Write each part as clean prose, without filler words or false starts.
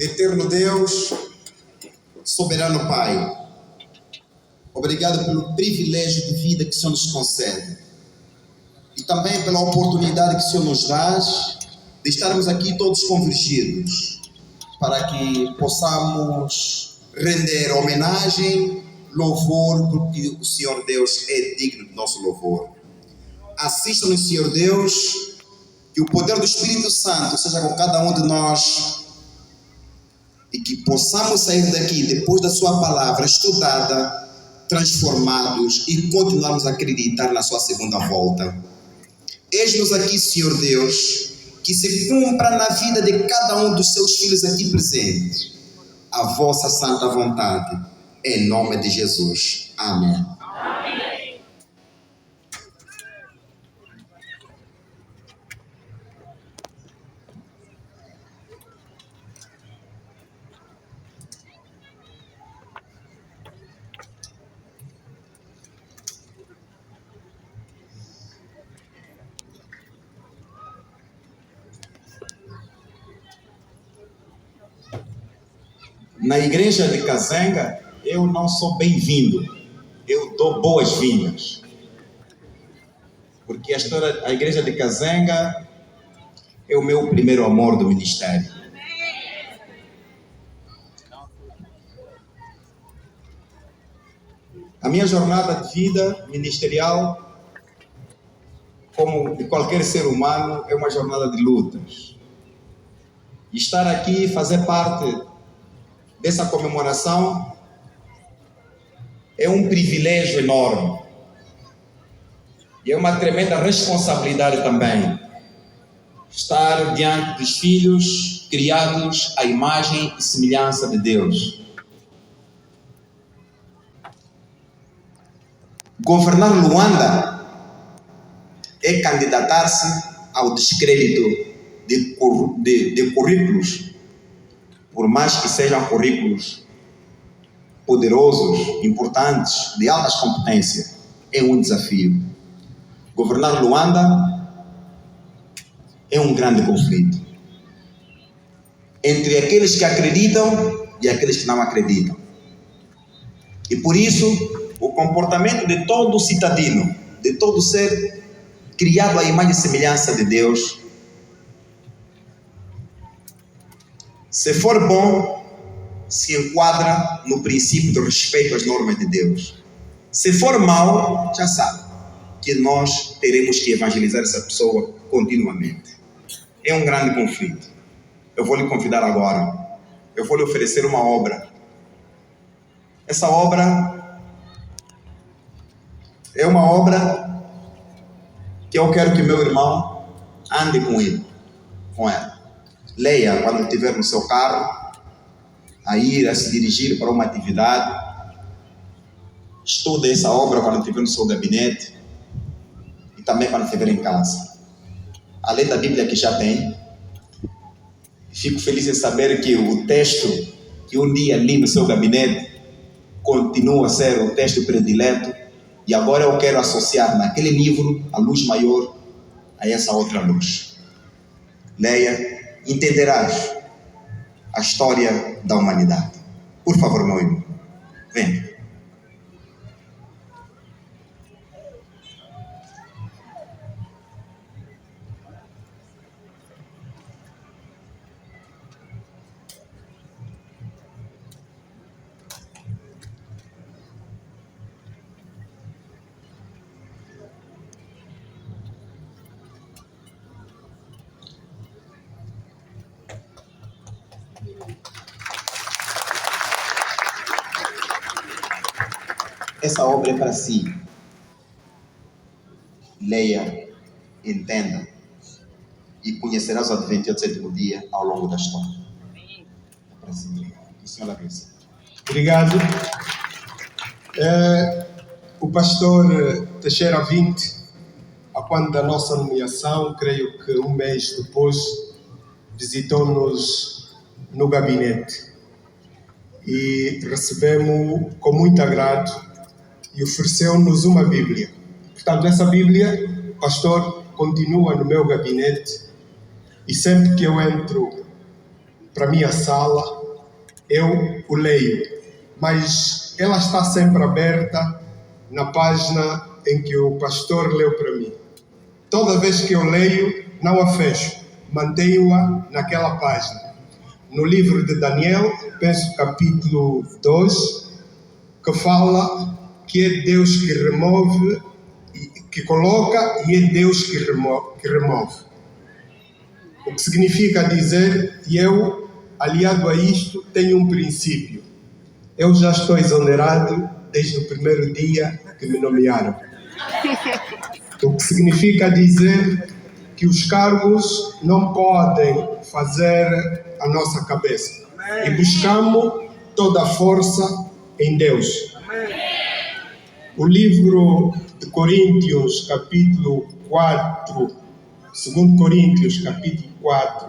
Eterno Deus, soberano Pai, obrigado pelo privilégio de vida que o Senhor nos concede e também pela oportunidade que o Senhor nos dá de estarmos aqui todos convergidos para que possamos render homenagem, louvor, porque o Senhor Deus é digno do nosso louvor. Assista-nos, Senhor Deus, que o poder do Espírito Santo seja com cada um de nós e que possamos sair daqui, depois da sua palavra estudada, transformados e continuarmos a acreditar na sua segunda volta. Eis-nos aqui, Senhor Deus, que se cumpra na vida de cada um dos seus filhos aqui presentes a vossa santa vontade, em nome de Jesus. Amém. Na igreja de Kazenga, eu não sou bem-vindo, eu dou boas-vindas. Porque a igreja de Kazenga é o meu primeiro amor do ministério. A minha jornada de vida ministerial, como de qualquer ser humano, é uma jornada de lutas. E estar aqui, fazer parte dessa comemoração é um privilégio enorme e é uma tremenda responsabilidade também estar diante dos filhos criados à imagem e semelhança de Deus. Governar Luanda é candidatar-se ao descrédito de currículos, por mais que sejam currículos poderosos, importantes, de altas competências, é um desafio. Governar Luanda é um grande conflito entre aqueles que acreditam e aqueles que não acreditam. E por isso, o comportamento de todo cidadão, de todo ser criado à imagem e semelhança de Deus, se for bom, se enquadra no princípio do respeito às normas de Deus. Se for mau, já sabe que nós teremos que evangelizar essa pessoa continuamente. É um grande conflito. Eu vou lhe convidar agora. Eu vou lhe oferecer uma obra. Essa obra é uma obra que eu quero que meu irmão ande com ela. Leia quando estiver no seu carro, a se dirigir para uma atividade. Estude essa obra quando estiver no seu gabinete e também quando estiver em casa. Além da Bíblia que já tem, fico feliz em saber que o texto que um dia li no seu gabinete continua a ser o texto predileto e agora eu quero associar naquele livro a luz maior a essa outra luz. Leia, entenderás a história da humanidade. Por favor, meu irmão, venha. Essa obra é para si. Leia, entenda e conhecerás o advento do sétimo dia ao longo da história. É para si. O Senhor abençoe. Obrigado. O pastor Teixeira 20, a quando da nossa nomeação, creio que um mês depois, visitou-nos no gabinete e recebemos com muito agrado e ofereceu-nos uma Bíblia. Portanto, essa Bíblia, pastor, continua no meu gabinete e sempre que eu entro para a minha sala, eu o leio, mas ela está sempre aberta na página em que o pastor leu para mim. Toda vez que eu leio, não a fecho, mantenho-a naquela página. No livro de Daniel, penso capítulo 2, que fala que é Deus que remove, que coloca, e é Deus que remove. O que significa dizer, e eu, aliado a isto, tenho um princípio. Eu já estou exonerado desde o primeiro dia que me nomearam. O que significa dizer que os cargos não podem fazer a nossa cabeça. E buscamos toda a força em Deus. O livro de Coríntios, capítulo 4, 2 Coríntios, capítulo 4,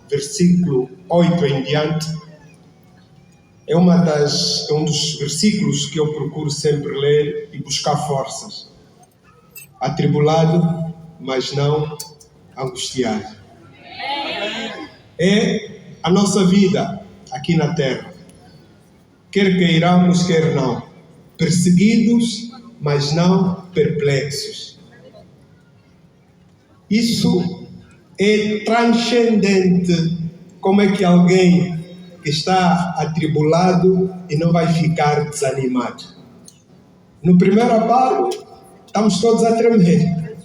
versículo 8 em diante, é um dos versículos que eu procuro sempre ler e buscar forças. Atribulado, mas não angustiado. É a nossa vida aqui na terra. Quer queiramos, quer não. Perseguidos, mas não perplexos. Isso é transcendente. Como é que alguém que está atribulado e não vai ficar desanimado? No primeiro abalo, estamos todos a tremer.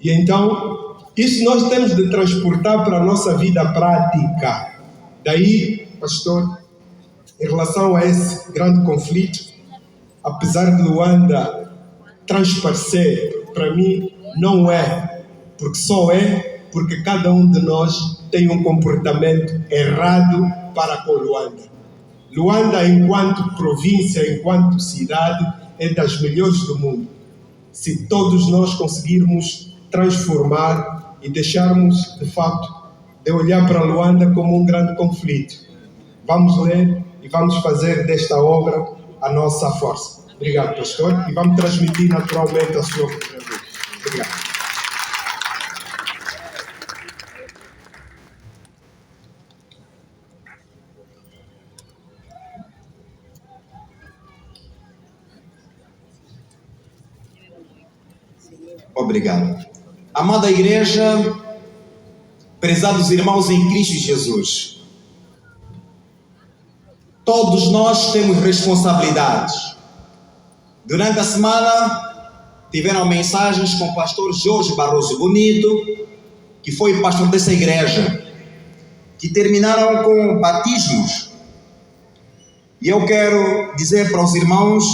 E então, isso nós temos de transportar para a nossa vida prática. Daí, pastor, em relação a esse grande conflito, apesar de Luanda transparecer, para mim não é, porque só é porque cada um de nós tem um comportamento errado para com Luanda. Luanda, enquanto província, enquanto cidade, é das melhores do mundo. Se todos nós conseguirmos transformar e deixarmos, de facto, de olhar para Luanda como um grande conflito. Vamos ler e vamos fazer desta obra a nossa força. Obrigado, pastor, e vamos transmitir naturalmente a sua contribuição. Obrigado. Obrigado. Amada igreja, prezados irmãos em Cristo Jesus, todos nós temos responsabilidades. Durante a semana, tiveram mensagens com o pastor Jorge Barroso Bonito, que foi pastor dessa igreja, que terminaram com batismos. E eu quero dizer para os irmãos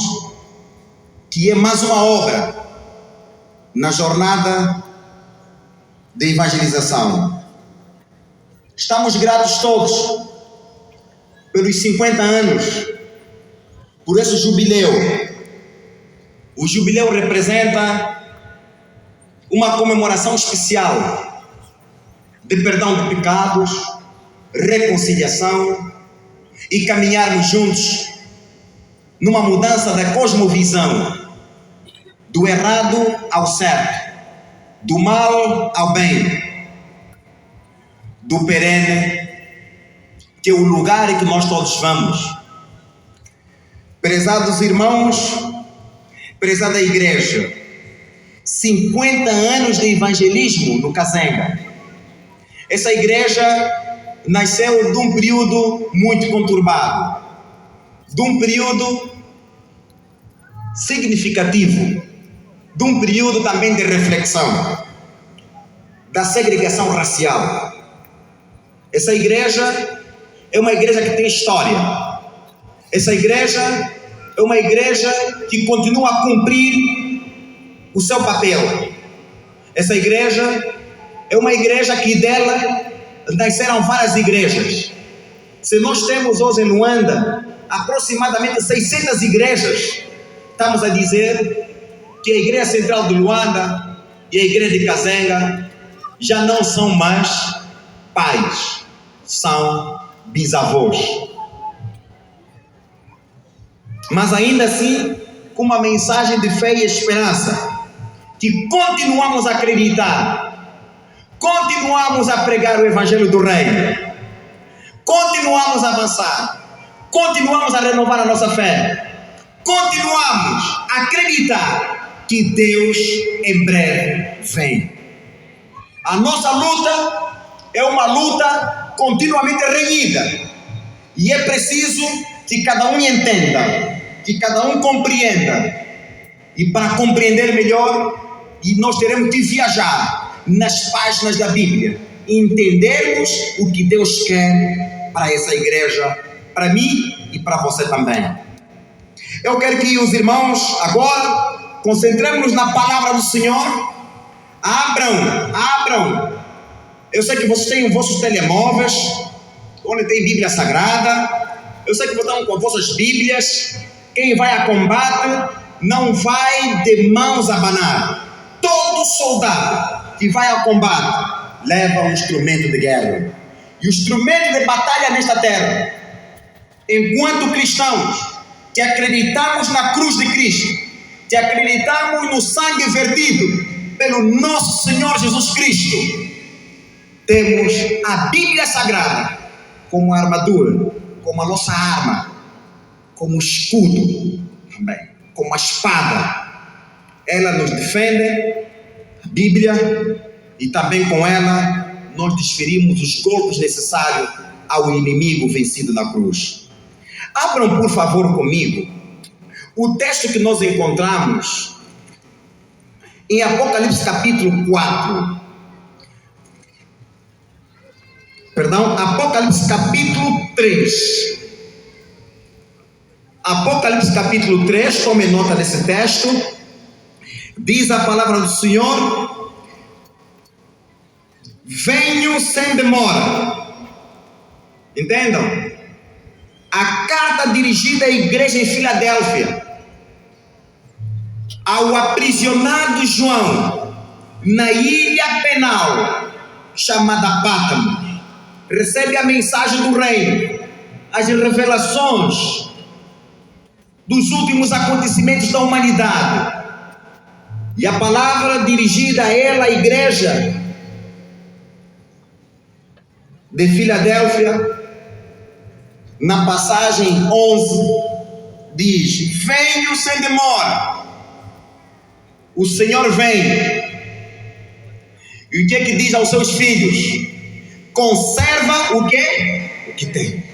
que é mais uma obra na jornada de evangelização. Estamos gratos todos pelos 50 anos, por esse jubileu. O jubileu representa uma comemoração especial de perdão de pecados, reconciliação e caminharmos juntos numa mudança da cosmovisão, do errado ao certo, do mal ao bem, do perene, que é o lugar em que nós todos vamos. Prezados irmãos, prezada igreja, 50 anos de evangelismo no Kazenga. Essa igreja nasceu de um período muito conturbado, de um período significativo, de um período também de reflexão, da segregação racial. Essa igreja é uma igreja que tem história. Essa igreja é uma igreja que continua a cumprir o seu papel. Essa igreja é uma igreja que dela nasceram várias igrejas. Se nós temos hoje em Luanda aproximadamente 600 igrejas, estamos a dizer que a Igreja Central de Luanda e a Igreja de Kazenga já não são mais pais, são bisavós. Mas ainda assim, com uma mensagem de fé e esperança, que continuamos a acreditar, continuamos a pregar o Evangelho do Reino. continuamos a avançar, continuamos a renovar a nossa fé, continuamos a acreditar que Deus em breve vem. A nossa luta é uma luta continuamente renhida, e é preciso que cada um entenda, que cada um compreenda, e para compreender melhor, nós teremos que viajar nas páginas da Bíblia, entendermos o que Deus quer para essa igreja, para mim e para você também. Eu quero que os irmãos agora concentremos na palavra do Senhor. Abram. Eu sei que vocês têm os vossos telemóveis, onde tem Bíblia Sagrada. Eu sei que vocês estão com as vossas Bíblias. Quem vai a combate não vai de mãos a abanar. Todo soldado que vai ao combate leva um instrumento de guerra. E o instrumento de batalha nesta terra, enquanto cristãos que acreditamos na cruz de Cristo, que acreditamos no sangue vertido pelo nosso Senhor Jesus Cristo, temos a Bíblia Sagrada como armadura, como a nossa arma, como escudo também, como a espada. Ela nos defende, a Bíblia, e também com ela nós desferimos os golpes necessários ao inimigo vencido na cruz. Abram, por favor, comigo o texto que nós encontramos em Apocalipse capítulo 4. Apocalipse capítulo 3. Apocalipse capítulo 3, tome nota desse texto. Diz a palavra do Senhor: venho sem demora. Entendam? A carta dirigida à igreja em Filadélfia, ao aprisionado João, na ilha penal chamada Pátamo, recebe a mensagem do reino, as revelações dos últimos acontecimentos da humanidade. E a palavra dirigida a ela, a igreja de Filadélfia, na passagem 11, diz: venho sem demora. O Senhor vem. E o que é que diz aos seus filhos? Conserva o quê? O que tem.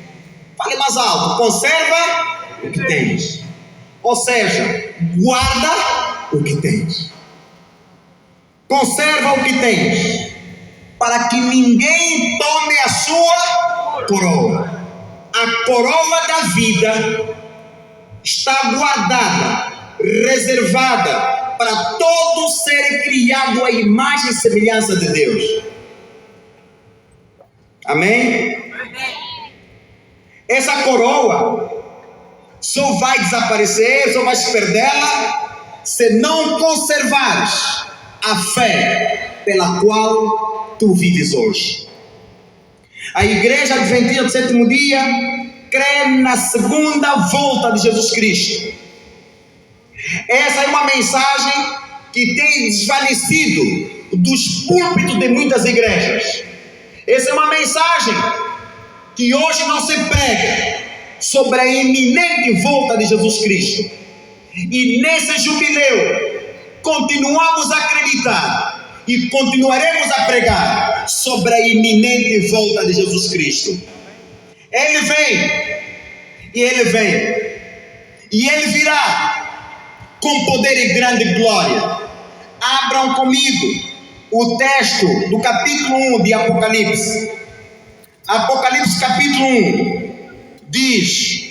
Fale mais alto. Conserva o que tens. Ou seja, guarda o que tens. Conserva o que tens, para que ninguém tome a sua coroa. A coroa da vida está guardada, reservada para todo ser criado à imagem e semelhança de Deus. Amém? Essa coroa só vai desaparecer, só vai se perdê-la, se não conservares a fé pela qual tu vives hoje. A igreja adventista do sétimo dia crê na segunda volta de Jesus Cristo. Essa é uma mensagem que tem desvanecido dos púlpitos de muitas igrejas. Essa é uma mensagem que hoje não se prega sobre a iminente volta de Jesus Cristo. E nesse jubileu continuamos a acreditar e continuaremos a pregar sobre a iminente volta de Jesus Cristo. Ele vem, e Ele vem, e Ele virá com poder e grande glória. Abram comigo o texto do capítulo 1 de Apocalipse. Apocalipse capítulo 1 diz,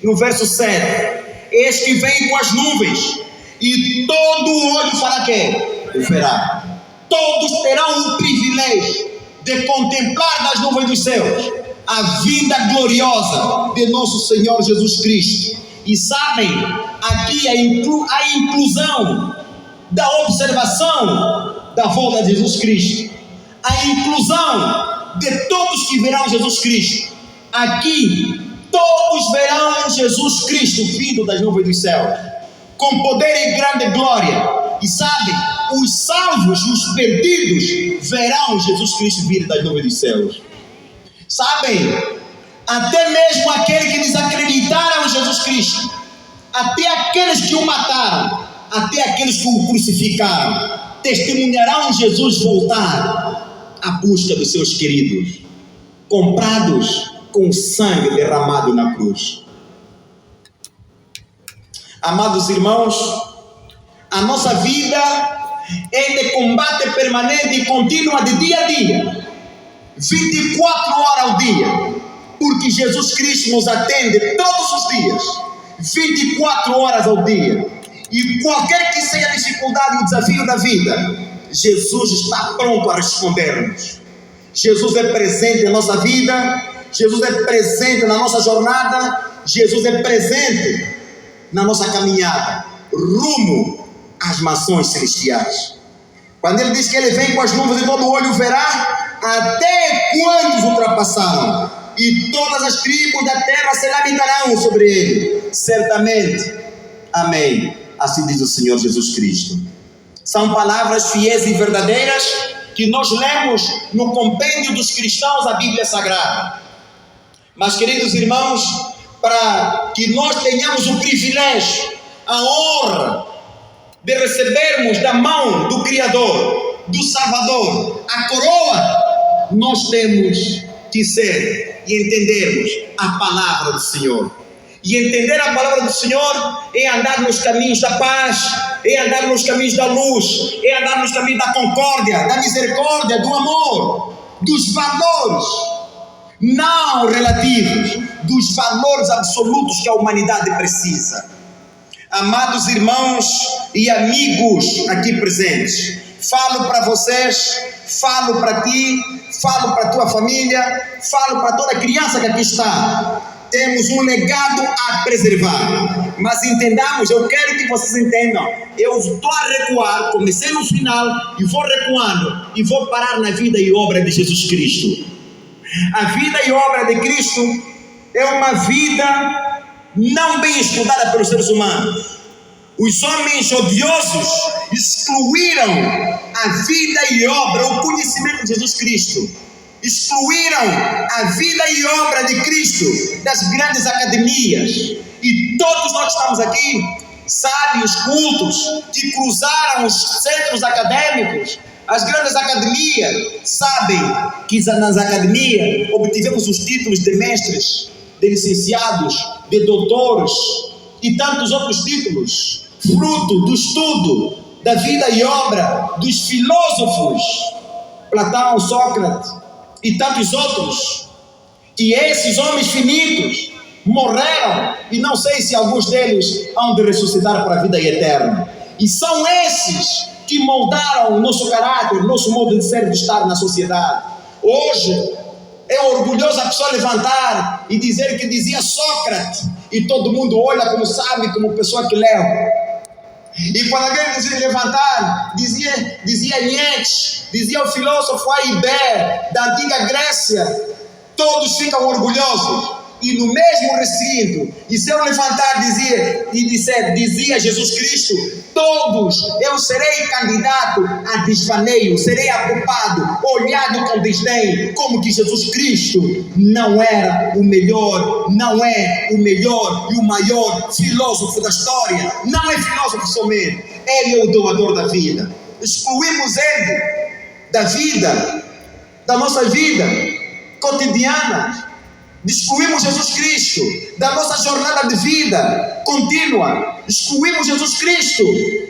no verso 7: eis que vem com as nuvens, e todo olho fará quê? O verá. Todos terão o privilégio de contemplar das nuvens dos céus a vinda gloriosa de nosso Senhor Jesus Cristo. E sabem, aqui a inclusão da observação da volta de Jesus Cristo, a inclusão de todos que verão Jesus Cristo. Aqui todos verão Jesus Cristo vindo das nuvens dos céus, com poder e grande glória. E sabe, os salvos, os perdidos, verão Jesus Cristo vir das nuvens dos céus. Sabem, até mesmo aqueles que desacreditaram em Jesus Cristo, até aqueles que o mataram, até aqueles que o crucificaram, testemunharão Jesus voltar à busca dos seus queridos, comprados com sangue derramado na cruz. Amados irmãos, a nossa vida é de combate permanente e contínua de dia a dia, 24 horas ao dia, porque Jesus Cristo nos atende todos os dias, 24 horas ao dia. E qualquer que seja a dificuldade e o desafio da vida, Jesus está pronto a responder-nos. Jesus é presente na nossa vida, Jesus é presente na nossa jornada, Jesus é presente na nossa caminhada rumo às mansões celestiais. Quando ele diz que ele vem com as nuvens e todo olho verá, até quantos ultrapassaram, e todas as tribos da terra se lamentarão sobre ele, certamente. Amém. Assim diz o Senhor Jesus Cristo. São palavras fiéis e verdadeiras que nós lemos no compêndio dos cristãos da Bíblia Sagrada. Mas, queridos irmãos, para que nós tenhamos o privilégio, a honra de recebermos da mão do Criador, do Salvador, a coroa, nós temos que ser e entendermos a palavra do Senhor. E entender a palavra do Senhor é andar nos caminhos da paz, é andar nos caminhos da luz, é andar nos caminhos da concórdia, da misericórdia, do amor, dos valores não relativos, dos valores absolutos que a humanidade precisa. Amados irmãos e amigos aqui presentes, falo para vocês, falo para ti, falo para a tua família, falo para toda criança que aqui está. Temos um legado a preservar, mas entendamos, eu quero que vocês entendam, eu estou a recuar, comecei no final e vou recuando e vou parar na vida e obra de Jesus Cristo. A vida e obra de Cristo é uma vida não bem estudada pelos seres humanos. Os homens odiosos excluíram a vida e obra, o conhecimento de Jesus Cristo. Excluíram a vida e obra de Cristo das grandes academias. E todos nós estamos aqui, sábios, cultos, que cruzaram os centros acadêmicos, as grandes academias, sabem que nas academias obtivemos os títulos de mestres, de licenciados, de doutores e tantos outros títulos, fruto do estudo da vida e obra dos filósofos, Platão, Sócrates e tantos outros. E esses homens finitos morreram, e não sei se alguns deles hão de ressuscitar para a vida eterna. E são esses que moldaram o nosso caráter, o nosso modo de ser e de estar na sociedade. Hoje é orgulhoso a pessoa levantar e dizer que dizia Sócrates, e todo mundo olha como sabe, como pessoa que leu. E quando alguém dizia levantar, dizia Nietzsche, dizia o filósofo Aiber da antiga Grécia, todos ficam orgulhosos. E no mesmo recinto, e se eu levantar dizia Jesus Cristo, todos eu serei candidato a desvaneio, serei ocupado, olhado com desdém, como que Jesus Cristo não era o melhor, não é o melhor e o maior filósofo da história, não é filósofo somente, ele é o doador da vida. Excluímos ele da vida, da nossa vida cotidiana. Excluímos Jesus Cristo da nossa jornada de vida contínua. Excluímos Jesus Cristo,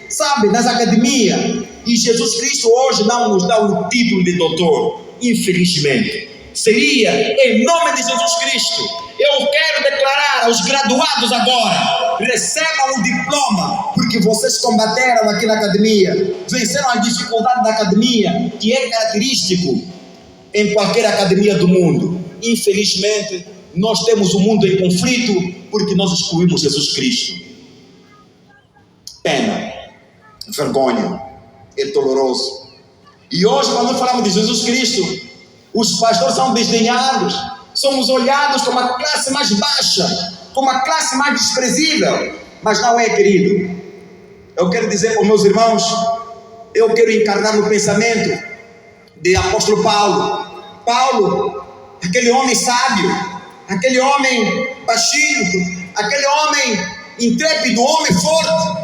sabe, das academias. E Jesus Cristo hoje não nos dá o título de doutor, infelizmente. Seria em nome de Jesus Cristo. Eu quero declarar aos graduados agora: recebam o diploma, porque vocês combateram aqui na academia, venceram a dificuldade da academia, que é característico em qualquer academia do mundo. Infelizmente, nós temos o mundo em conflito porque nós excluímos Jesus Cristo. Pena, vergonha, é doloroso. E hoje, quando falamos de Jesus Cristo, os pastores são desdenhados, somos olhados como a classe mais baixa, como a classe mais desprezível. Mas não é, querido. Eu quero dizer para os meus irmãos, eu quero encarnar no pensamento de apóstolo Paulo, aquele homem sábio, aquele homem baixinho, aquele homem intrépido, o homem forte,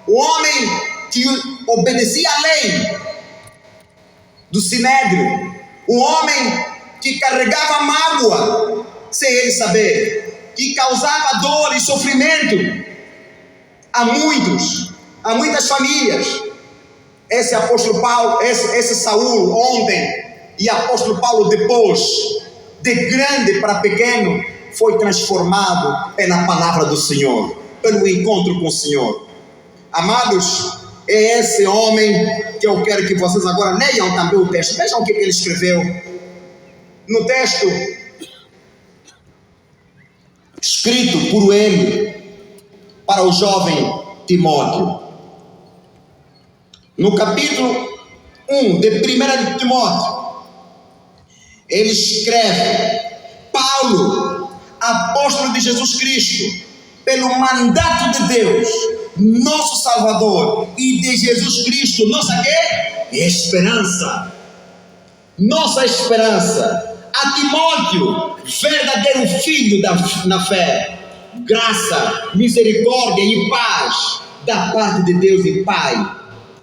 o homem que obedecia à lei do Sinédrio, o homem que carregava mágoa sem ele saber, que causava dor e sofrimento a muitas famílias. Esse apóstolo Paulo, esse Saul ontem e apóstolo Paulo depois, de grande para pequeno, foi transformado pela palavra do Senhor, pelo encontro com o Senhor. Amados, é esse homem que eu quero que vocês agora leiam também o texto. Vejam o que ele escreveu no texto escrito por ele para o jovem Timóteo. No capítulo 1 de 1 de Timóteo, ele escreve: Paulo, apóstolo de Jesus Cristo, pelo mandato de Deus, nosso Salvador, e de Jesus Cristo, nossa quê? Esperança. Nossa esperança. A Timóteo, verdadeiro filho na fé, graça, misericórdia e paz da parte de Deus e Pai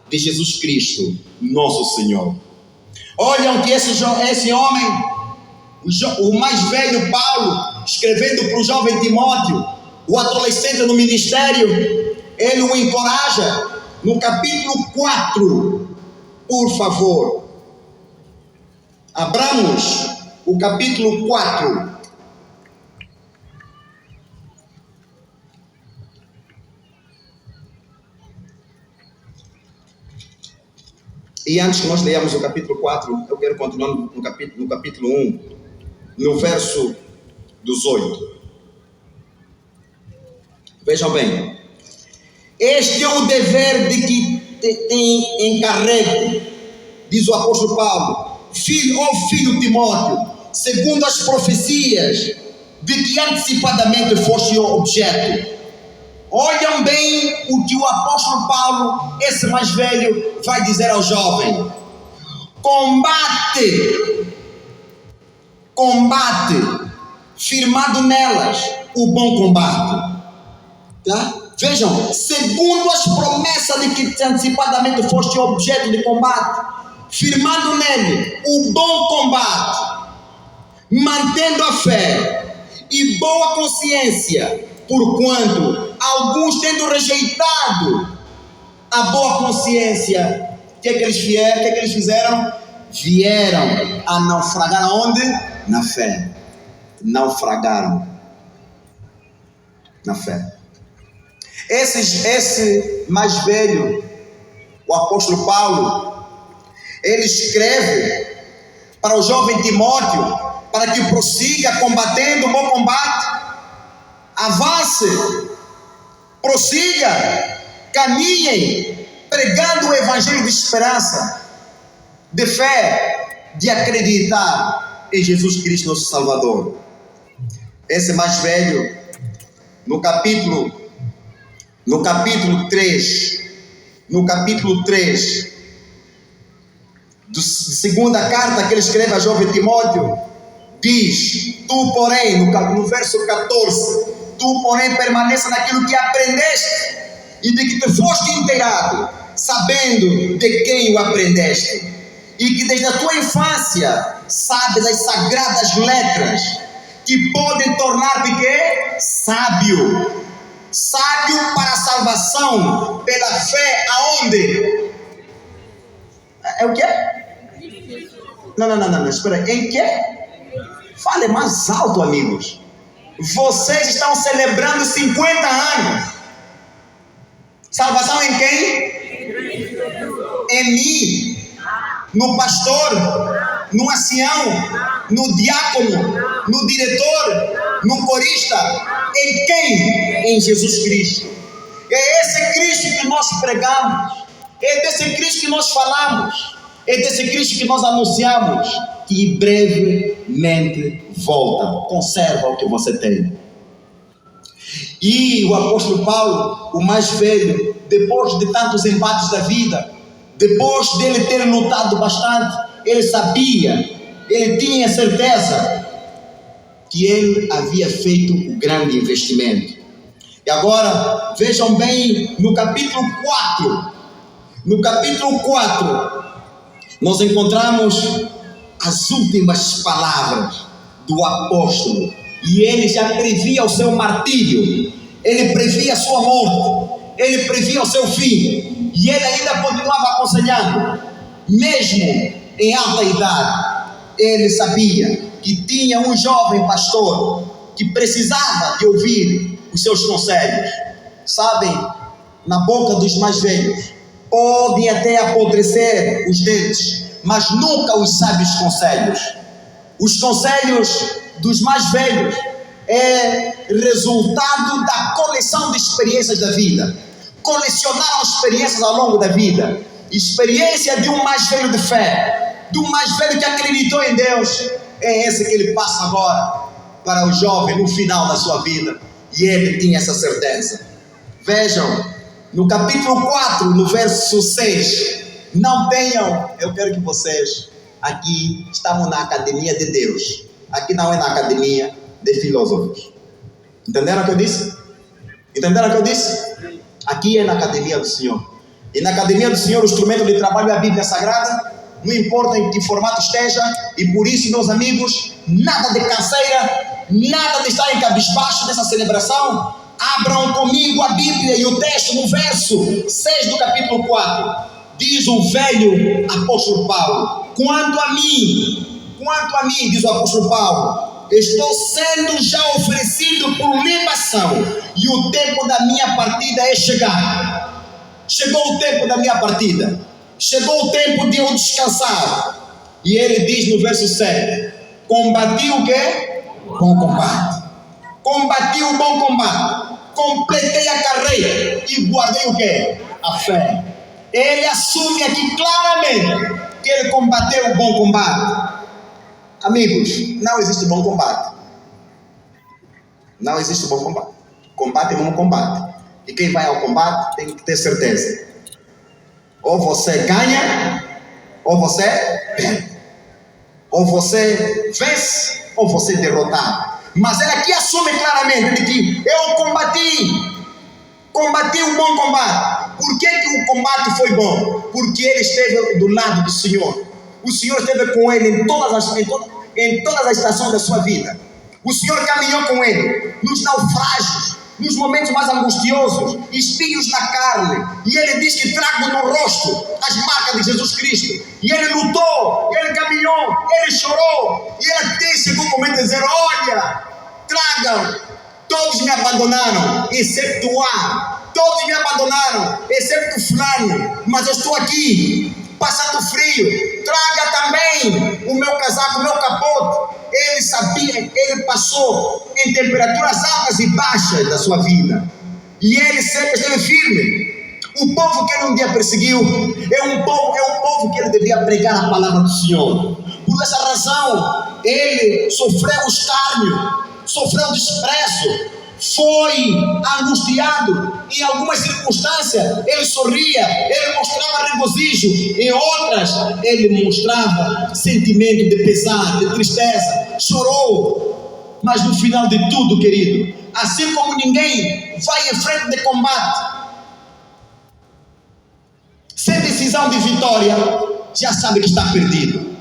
de Jesus Cristo, nosso Senhor. Olham que esse homem, o mais velho Paulo, escrevendo para o jovem Timóteo, o adolescente no ministério, ele o encoraja no capítulo 4, por favor. Abramos o capítulo 4. E antes que nós leiamos o capítulo 4, eu quero continuar no capítulo 1, no verso 18. Vejam bem. Este é o dever de que tem encarrego, diz o apóstolo Paulo, filho Timóteo, segundo as profecias de que antecipadamente foste objeto. Olham bem o que o apóstolo Paulo, esse mais velho, vai dizer ao jovem: combate, firmado nelas o bom combate. Tá? Vejam, segundo as promessas de que antecipadamente foste objeto de combate, firmado nele o bom combate, mantendo a fé e boa consciência, porquanto alguns, tendo rejeitado a boa consciência, o que eles fizeram? Vieram a naufragar aonde? Na fé. Naufragaram na fé. Esse mais velho, o apóstolo Paulo, ele escreve para o jovem Timóteo para que prossiga combatendo o bom combate, avance, prossiga, caminhem, pregando o evangelho de esperança, de fé, de acreditar em Jesus Cristo, nosso Salvador. Esse mais velho, no capítulo 3, da segunda carta que ele escreve a jovem Timóteo, diz: tu porém, no verso 14, tu porém permaneça naquilo que aprendeste e de que te foste inteirado, sabendo de quem o aprendeste, e que desde a tua infância sabes as sagradas letras, que podem tornar-te quê? Sábio para a salvação pela fé aonde? É o quê? Não, espera aí. Em quê? Fale mais alto, amigos. Vocês estão celebrando 50 anos. Salvação em quem? Em mim, no pastor, no ancião, no diácono, no diretor, no corista. Em quem? Em Jesus Cristo. É esse Cristo que nós pregamos, é desse Cristo que nós falamos, é desse Cristo que nós anunciamos, que brevemente volta. Conserva o que você tem. E o apóstolo Paulo, o mais velho, depois de tantos embates da vida, depois dele ter lutado bastante, ele sabia, ele tinha certeza que ele havia feito o grande investimento. E agora, vejam bem no capítulo 4. No capítulo 4, nós encontramos as últimas palavras do apóstolo. E ele já previa o seu martírio, ele previa a sua morte, ele previa o seu fim. E ele ainda continuava aconselhando, mesmo em alta idade. Ele sabia que tinha um jovem pastor que precisava de ouvir os seus conselhos. Sabem, na boca dos mais velhos podem até apodrecer os dentes, mas nunca os sábios conselhos. Os conselhos dos mais velhos é resultado da coleção de experiências da vida. Colecionaram experiências ao longo da vida. Experiência de um mais velho de fé, de um mais velho que acreditou em Deus. É esse que ele passa agora para o jovem no final da sua vida. E ele tinha essa certeza. Vejam, no capítulo 4, no verso 6. Não tenham, eu quero que vocês aqui estamos na academia de Deus. Aqui não é na academia de filósofos. Entenderam o que eu disse? Entenderam o que eu disse? Aqui é na academia do Senhor. E na academia do Senhor o instrumento de trabalho é a Bíblia Sagrada. Não importa em que formato esteja. E por isso, meus amigos, nada de canseira, nada de estar em cabisbaixo dessa celebração. Abram comigo a Bíblia e o texto no verso 6 do capítulo 4. Diz o velho apóstolo Paulo: quanto a mim, diz o apóstolo Paulo, estou sendo já oferecido por libação, e o tempo da minha partida é chegado. Chegou o tempo da minha partida, chegou o tempo de eu descansar. E ele diz no verso 7: combati o quê? Bom combate. Combati o bom combate, completei a carreira e guardei o quê? A fé. Ele assume aqui claramente que ele combateu o bom combate. Amigos, não existe bom combate. Não existe bom combate. Combate é bom combate. E quem vai ao combate tem que ter certeza. Ou você ganha, ou você perde. Ou você vence, ou você é derrotado. Mas ele aqui assume claramente de que eu combati o bom combate. Por que o combate foi bom? Porque ele esteve do lado do Senhor. O Senhor esteve com ele em todas as estações da sua vida. O Senhor caminhou com ele nos naufrágios, nos momentos mais angustiosos, espinhos na carne. E ele diz que trago no rosto as marcas de Jesus Cristo. E ele lutou, ele caminhou, ele chorou. E ele até chegou o momento de dizer: olha, tragam, todos me abandonaram, excepto A. Todos me abandonaram, excepto fulano, mas eu estou aqui, passando frio. Traga também o meu casaco, o meu capote. Ele sabia, ele passou em temperaturas altas e baixas da sua vida. E ele sempre esteve firme. O povo que ele um dia perseguiu é um povo que ele devia pregar a palavra do Senhor. Por essa razão, ele sofreu o escárnio, sofreu o desprezo, foi angustiado. Em algumas circunstâncias ele sorria, ele mostrava regozijo. Em outras ele mostrava sentimento de pesar, de tristeza, chorou. Mas no final de tudo, querido, assim como ninguém vai em frente de combate sem decisão de vitória, já sabe que está perdido.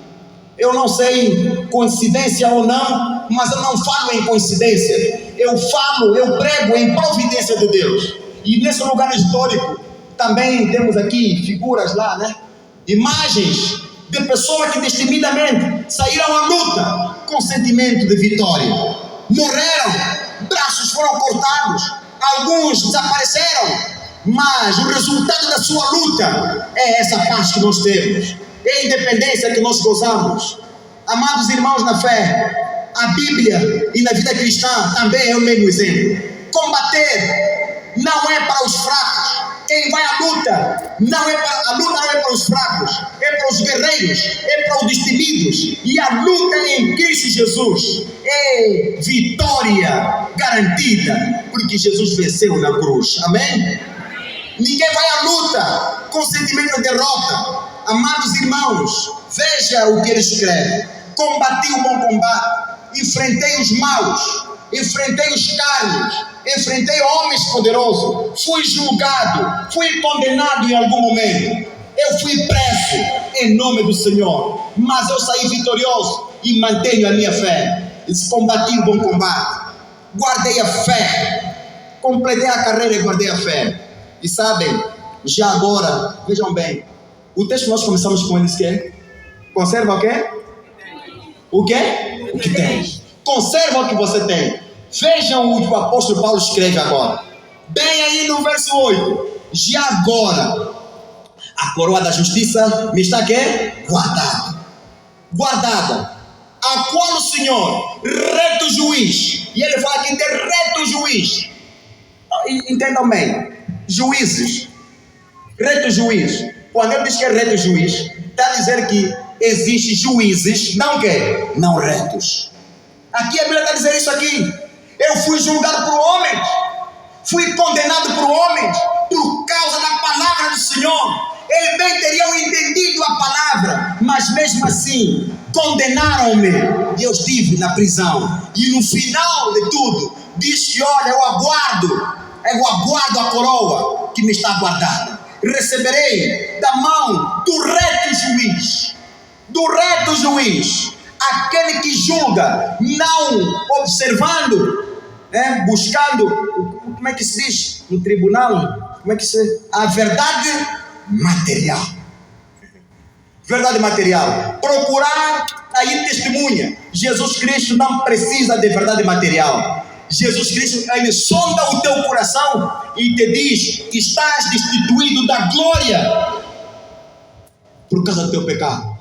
Eu não sei coincidência ou não, mas eu não falo em coincidência. Eu prego em providência de Deus. E nesse lugar histórico também temos aqui figuras lá, né? Imagens de pessoas que destemidamente saíram à luta com sentimento de vitória. Morreram, braços foram cortados, alguns desapareceram, mas o resultado da sua luta é essa paz que nós temos, é a independência que nós gozamos. Amados irmãos na fé, a Bíblia e na vida cristã também é o mesmo exemplo. Combater não é para os fracos. Quem vai à luta, a luta não é para os fracos, é para os guerreiros, é para os destemidos. E a luta em Cristo Jesus é vitória garantida, porque Jesus venceu na cruz. Amém? Ninguém vai à luta com sentimento de derrota. Amados irmãos, veja o que ele escreve: combati o bom combate, enfrentei os maus, enfrentei os carnes, enfrentei homens poderosos, fui julgado, fui condenado em algum momento, eu fui preso em nome do Senhor, mas eu saí vitorioso e mantenho a minha fé. Combati o bom combate, guardei a fé, completei a carreira e guardei a fé. E sabem, já agora, vejam bem, o texto que nós começamos com eles que é: conserva o quê? O quê? O que tem. Conserva o que você tem. Vejam o que o apóstolo Paulo escreve agora. Bem aí no verso 8. Já agora, a coroa da justiça me está quê? Guardada. Guardada. A qual o Senhor, reto juiz, e ele fala aqui de reto juiz. Entendam bem. Juízes. Reto juiz. Quando ele diz que é reto juiz, está a dizer que existem juízes, não quê? Não retos. Aqui a Bíblia está a dizer isso aqui. Eu fui julgado por homens, fui condenado por homens, por causa da palavra do Senhor. Eles bem teriam entendido a palavra, mas mesmo assim, condenaram-me. E eu estive na prisão. E no final de tudo, diz que olha, eu aguardo a coroa que me está guardada. Receberei da mão do reto juiz. Do reto juiz, aquele que julga, não observando, buscando, como é que se diz no tribunal? Como é que se a verdade material. Verdade material. Procurar aí testemunha. Jesus Cristo não precisa de verdade material. Jesus Cristo, ele sonda o teu coração e te diz que estás destituído da glória por causa do teu pecado.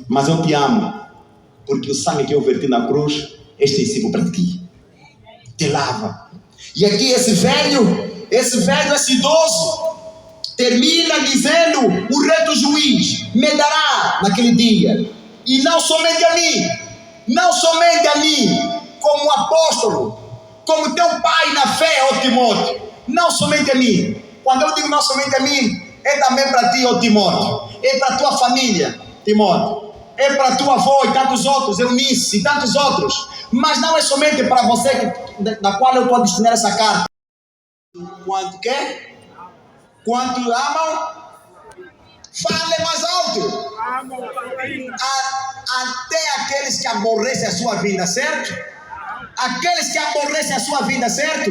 Mas eu te amo, porque o sangue que eu verti na cruz é extensivo para ti. Te lava. E aqui esse velho, esse idoso, termina dizendo: o reto juiz me dará naquele dia. E não somente a mim, como apóstolo, como teu pai na fé, ó Timóteo. Não somente a mim. Quando eu digo não somente a mim, é também para ti, ó Timóteo. É para tua família, Timóteo. É para tua avó e tantos outros, Eunice e tantos outros. Mas não é somente para você da qual eu estou a destinar essa carta. Quanto quer? Quanto amam? Fale mais alto. Até aqueles que aborrecem a sua vida, certo? Aqueles que aborrecem a sua vida, certo?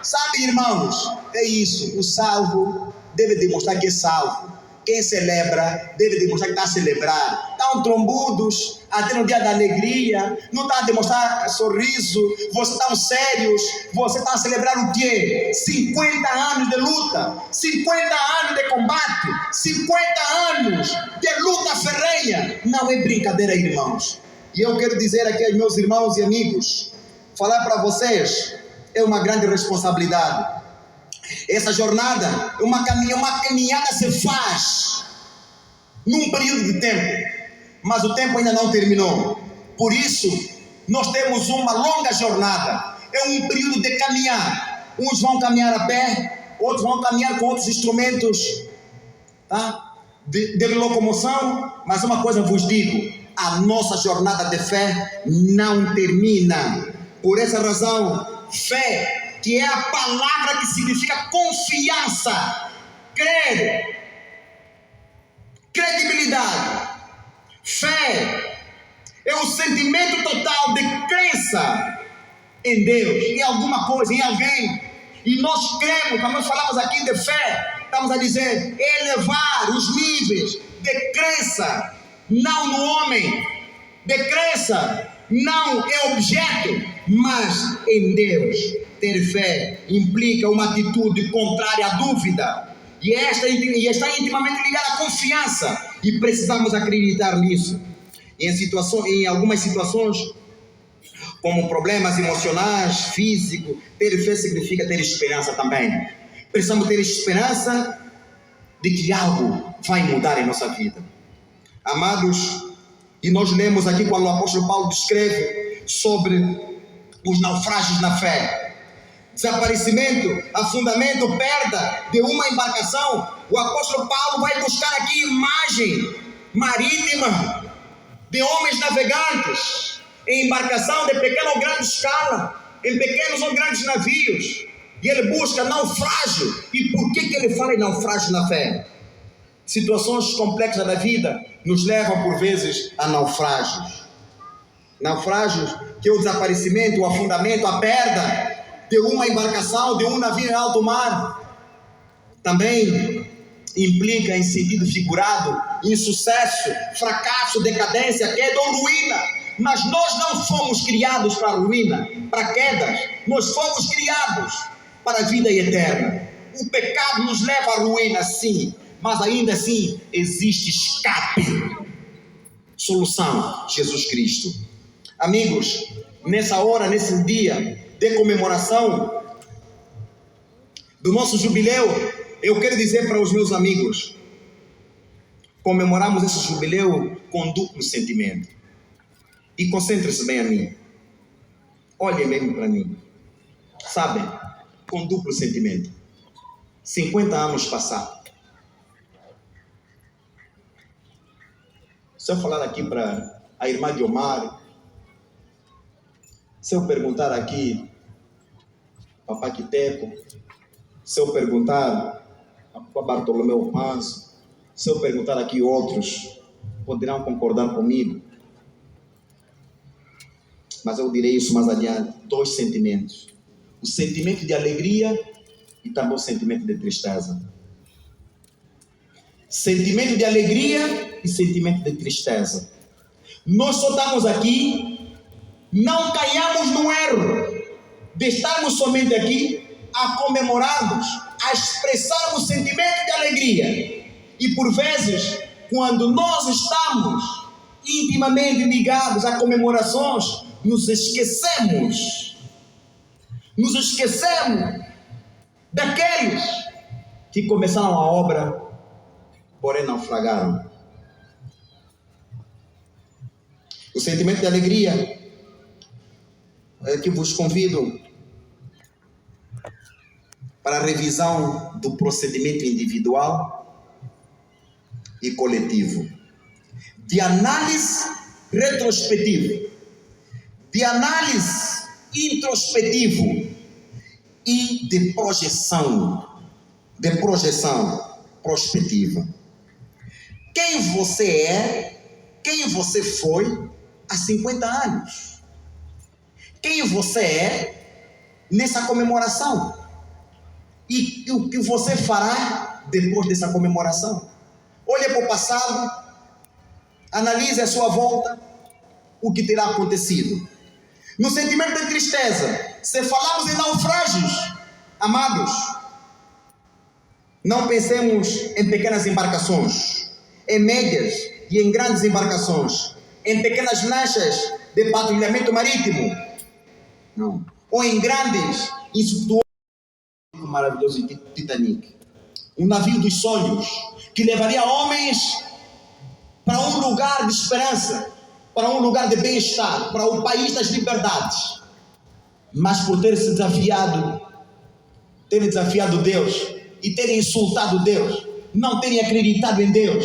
Sabe, irmãos, é isso. O salvo deve demonstrar que é salvo. Quem celebra deve demonstrar que está a celebrar. Estão trombudos até no dia da alegria. Não está a demonstrar sorriso. Vocês estão sérios. Vocês estão a celebrar o quê? 50 anos de luta, 50 anos de combate, 50 anos de luta ferrenha. Não é brincadeira, irmãos. E eu quero dizer aqui aos meus irmãos e amigos, falar para vocês, é uma grande responsabilidade. Essa jornada é uma caminhada se faz num período de tempo, mas o tempo ainda não terminou. Por isso, nós temos uma longa jornada. É um período de caminhar. Uns vão caminhar a pé, outros vão caminhar com outros instrumentos, tá? de locomoção. Mas uma coisa eu vos digo: a nossa jornada de fé não termina. Por essa razão, fé, que é a palavra que significa confiança, crer, credibilidade. Fé é o sentimento total de crença em Deus, em alguma coisa, em alguém. E nós cremos, quando nós falamos aqui de fé, estamos a dizer elevar os níveis de crença, não no homem, de crença não é objeto, mas em Deus. Ter fé implica uma atitude contrária à dúvida, e está intimamente ligada à confiança, e precisamos acreditar nisso. Em algumas situações, como problemas emocionais, físicos, ter fé significa ter esperança também. Precisamos ter esperança de que algo vai mudar em nossa vida. Amados, e nós lemos aqui quando o apóstolo Paulo descreve sobre os naufrágios na fé. Desaparecimento, afundamento, perda de uma embarcação. O apóstolo Paulo vai buscar aqui imagem marítima. de homens navegantes, em embarcação de pequena ou grande escala, em pequenos ou grandes navios, e ele busca naufrágio. E por que ele fala em naufrágio na fé? Situações complexas da vida nos levam por vezes a naufrágios. Naufrágios que é o desaparecimento, o afundamento, a perda de uma embarcação, de um navio em alto mar. Também implica em sentido figurado, insucesso, fracasso, decadência, queda ou ruína. Mas nós não fomos criados para a ruína, para quedas. Nós fomos criados para a vida eterna. O pecado nos leva à ruína, sim, mas ainda assim existe escape. Solução: Jesus Cristo. Amigos, nessa hora, nesse dia de comemoração do nosso jubileu, eu quero dizer para os meus amigos: comemoramos esse jubileu com duplo sentimento. E concentre-se bem a mim. Olhem bem para mim. Sabem, com duplo sentimento. 50 anos passados. Se eu falar aqui para a irmã Diomar, se eu perguntar aqui Papai Quiteco, se eu perguntar a Papai Bartolomeu Panzo, se eu perguntar aqui outros, poderão concordar comigo. Mas eu direi isso mais adiante. 2 sentimentos: o sentimento de alegria e também o sentimento de tristeza. Sentimento de alegria e sentimento de tristeza. Nós só estamos aqui, não caiamos no erro de estarmos somente aqui a comemorarmos, a expressarmos sentimento de alegria. E por vezes, quando nós estamos intimamente ligados a comemorações, nos esquecemos daqueles que começaram a obra, porém naufragaram. O sentimento de alegria é que vos convido para a revisão do procedimento individual e coletivo, de análise retrospectiva, de análise introspectivo e de projeção prospectiva. Quem você é, quem você foi há 50 anos? Quem você é nessa comemoração? E o que você fará depois dessa comemoração? Olhe para o passado, analise a sua volta, o que terá acontecido. No sentimento de tristeza, se falamos em naufrágios, amados, não pensemos em pequenas embarcações, em médias e em grandes embarcações, em pequenas lanchas de patrulhamento marítimo, não, ou em grandes infrutuosos, maravilhoso Titanic, um navio dos sonhos que levaria homens para um lugar de esperança, para um lugar de bem-estar, para o país das liberdades. Mas por terem desafiado Deus e terem insultado Deus, não terem acreditado em Deus,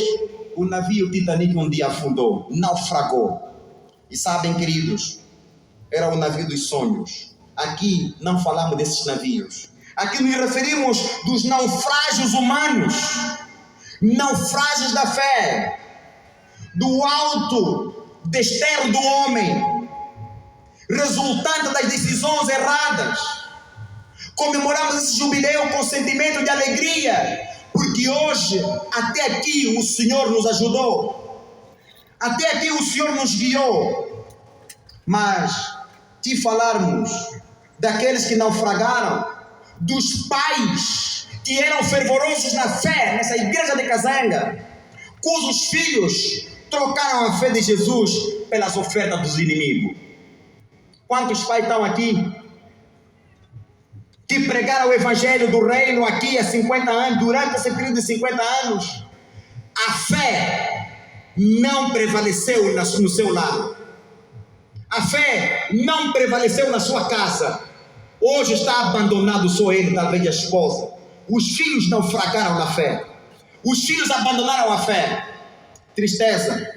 o navio Titanic um dia afundou, naufragou. E sabem, queridos, era o navio dos sonhos. Aqui não falamos desses navios. Aqui nos referimos dos naufrágios humanos, naufrágios da fé, do alto desterro do homem, resultante das decisões erradas. Comemoramos esse jubileu com sentimento de alegria, porque hoje, até aqui, o Senhor nos ajudou, até aqui o Senhor nos guiou. Mas, se falarmos daqueles que naufragaram, dos pais que eram fervorosos na fé, nessa igreja de Casanga, cujos filhos trocaram a fé de Jesus pelas ofertas dos inimigos. Quantos pais estão aqui que pregaram o evangelho do reino aqui há 50 anos, durante esse período de 50 anos? A fé não prevaleceu no seu lar. A fé não prevaleceu na sua casa. Hoje está abandonado só ele, talvez a esposa. Os filhos naufragaram na fé. Os filhos abandonaram a fé. Tristeza.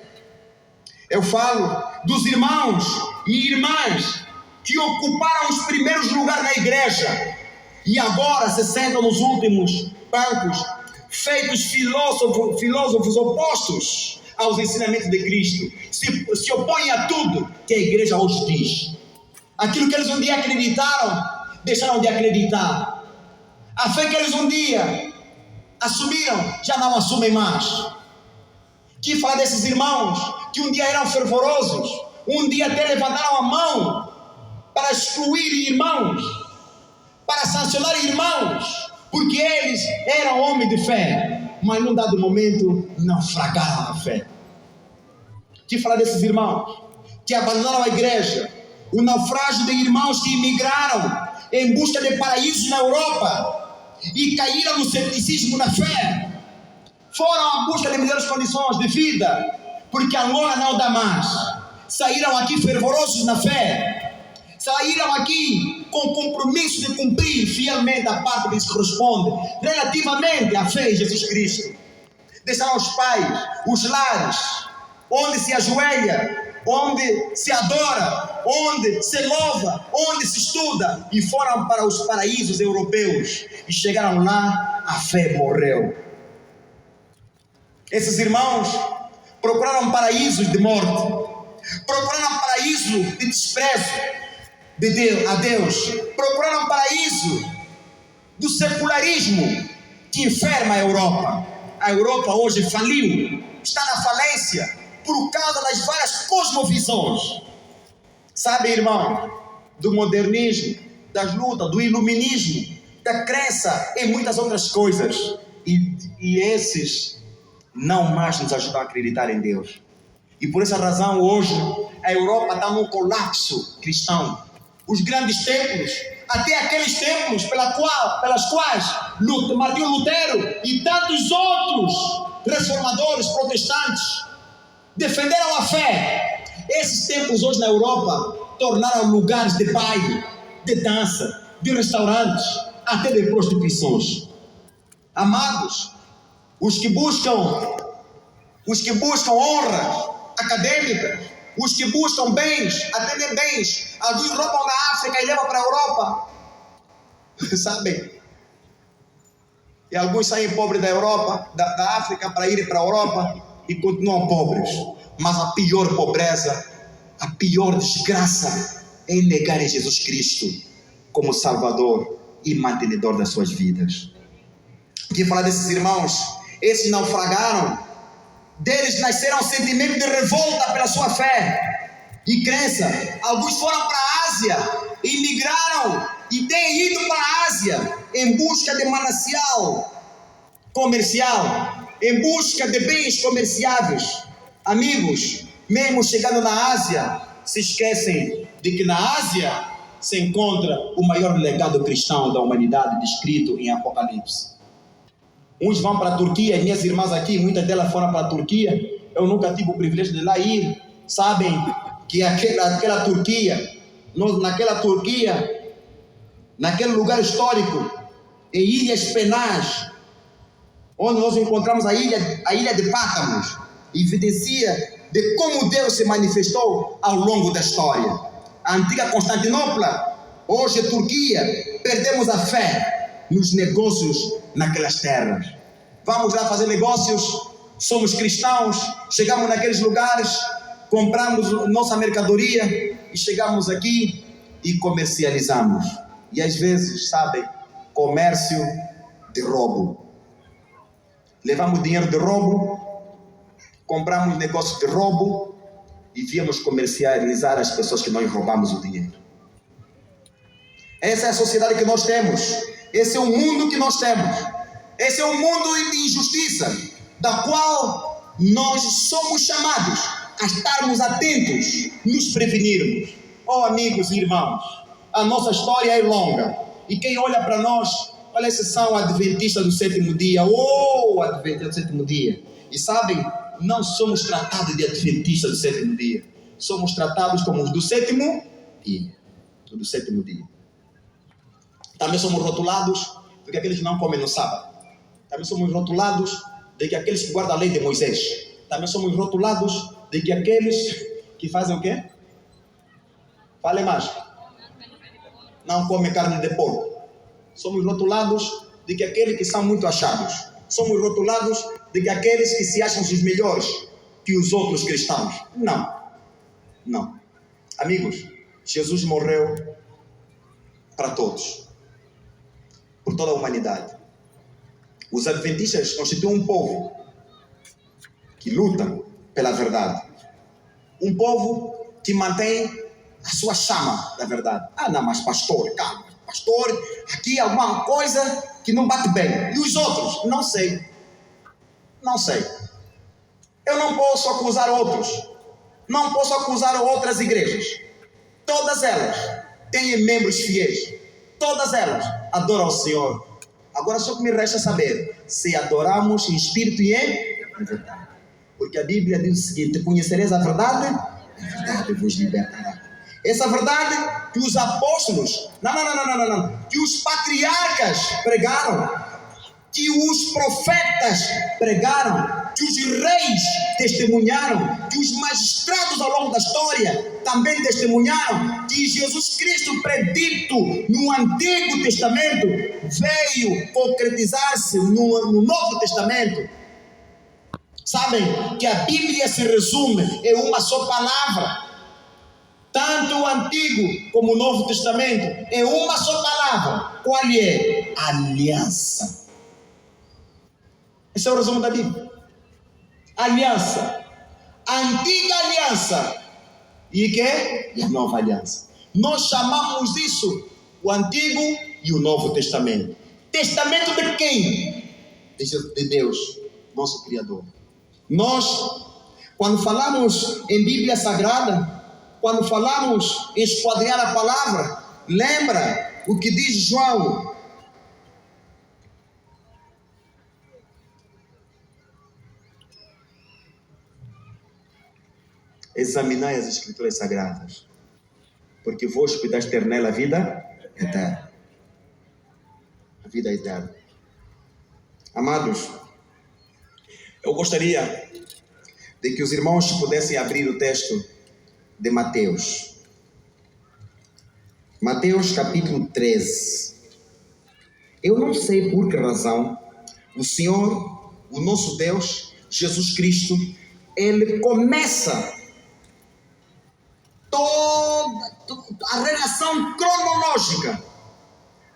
Eu falo dos irmãos e irmãs que ocuparam os primeiros lugares na igreja e agora se sentam nos últimos bancos, feitos filósofos opostos aos ensinamentos de Cristo. Se opõem a tudo que a igreja hoje diz. Aquilo que eles um dia acreditaram, deixaram de acreditar. A fé que eles um dia assumiram, já não assumem mais. Que fala desses irmãos que um dia eram fervorosos, um dia até levantaram a mão para excluir irmãos, para sancionar irmãos, porque eles eram homens de fé, mas num dado momento naufragaram a fé. Que fala desses irmãos que abandonaram a igreja, o naufrágio de irmãos que imigraram em busca de paraíso na Europa e caíram no ceticismo na fé, foram à busca de melhores condições de vida, porque Angola não dá mais. Saíram aqui fervorosos na fé, saíram aqui com compromisso de cumprir fielmente a parte que lhes corresponde relativamente à fé em Jesus Cristo. Deixaram os pais, os lares, onde se ajoelha, onde se adora, onde se louva, onde se estuda, e foram para os paraísos europeus, e chegaram lá, a fé morreu. Esses irmãos procuraram paraísos de morte, procuraram paraíso de desprezo a Deus, procuraram paraíso do secularismo que enferma a Europa. A Europa hoje faliu, está na falência por causa das várias cosmovisões. Sabe, irmão, do modernismo, das lutas, do iluminismo, da crença em muitas outras coisas. E esses não mais nos ajudam a acreditar em Deus. E por essa razão hoje a Europa está num colapso cristão. Os grandes templos, até aqueles templos pelas quais Martinho Lutero e tantos outros reformadores protestantes defenderam a fé, esses templos hoje na Europa tornaram lugares de baile, de dança, de restaurantes, até de prostituições. Amados, os que buscam honras acadêmicas, os que buscam bens, até de bens, alguns roubam da África e levam para a Europa, sabem? E alguns saem pobres da Europa, da África, para irem para a Europa e continuam pobres. Mas a pior pobreza, a pior desgraça é negar em Jesus Cristo como Salvador e mantenedor das suas vidas. Aqui falar desses irmãos, esses naufragaram, deles nasceram sentimentos de revolta pela sua fé e crença. Alguns foram para a Ásia, imigraram e têm ido para a Ásia em busca de manancial comercial, em busca de bens comerciáveis. Amigos, mesmo chegando na Ásia, se esquecem de que na Ásia se encontra o maior legado cristão da humanidade descrito em Apocalipse. Uns vão para a Turquia, minhas irmãs aqui, muitas delas foram para a Turquia. Eu nunca tive o privilégio de lá ir. Sabem que aquela Turquia, naquele lugar histórico, em Ilhas Penais, onde nós encontramos a ilha de Pátamos, evidencia de como Deus se manifestou ao longo da história. A antiga Constantinopla, hoje Turquia, perdemos a fé nos negócios naquelas terras. Vamos lá fazer negócios, somos cristãos, chegamos naqueles lugares, compramos nossa mercadoria e chegamos aqui e comercializamos. E às vezes, sabem, comércio de roubo. Levamos dinheiro de roubo, compramos negócio de roubo e viemos comercializar as pessoas que nós roubamos o dinheiro. Essa é a sociedade que nós temos. Esse é o mundo que nós temos. Esse é um mundo de injustiça, da qual nós somos chamados a estarmos atentos, nos prevenirmos. Oh, amigos e irmãos, a nossa história é longa. E quem olha para nós, olha a exceção adventista do sétimo dia. Oh, adventista do sétimo dia. E sabem, não somos tratados de adventistas do sétimo dia. Somos tratados como os do sétimo dia. Do sétimo dia. Também somos rotulados de que aqueles que não comem no sábado. Também somos rotulados de que aqueles que guardam a lei de Moisés. Também somos rotulados de que aqueles que fazem o quê? Fale mais. Não comem carne de porco. Somos rotulados de que aqueles que são muito achados. Somos rotulados de que aqueles que se acham os melhores que os outros cristãos. Não. Não. Amigos, Jesus morreu para todos. Por toda a humanidade. Os adventistas constituem um povo que luta pela verdade. Um povo que mantém a sua chama da verdade. Ah, não, mas pastor, calma. Pastor, aqui alguma coisa que não bate bem. E os outros? Não sei. Não sei. Eu não posso acusar outros. Não posso acusar outras igrejas. Todas elas têm membros fiéis. Todas elas adoram o Senhor. Agora só que me resta saber se adoramos em espírito e em verdade. Porque a Bíblia diz o seguinte: conhecereis a verdade vos libertará. Essa verdade que os apóstolos, que os patriarcas pregaram, que os profetas pregaram, que os reis testemunharam, que os magistrados ao longo da história também testemunharam, que Jesus Cristo, predito no Antigo Testamento, veio concretizar-se no Novo Testamento. Sabem que a Bíblia se resume em uma só palavra. Tanto o Antigo como o Novo Testamento é uma só palavra. Qual é? Aliança. Esse é o resumo da Bíblia. Aliança. A antiga aliança. E que? E a nova aliança. Nós chamamos isso o Antigo e o Novo Testamento. Testamento de quem? De Deus, nosso Criador. Nós, quando falamos em Bíblia Sagrada, quando falamos em esquadrinhar a palavra, lembra o que diz João? Examinai as Escrituras Sagradas, porque vos podais ter nela a vida eterna. A vida eterna. Amados, eu gostaria de que os irmãos pudessem abrir o texto de Mateus. Mateus capítulo 13. Eu não sei por que razão o Senhor, o nosso Deus, Jesus Cristo, Ele começa toda a relação cronológica.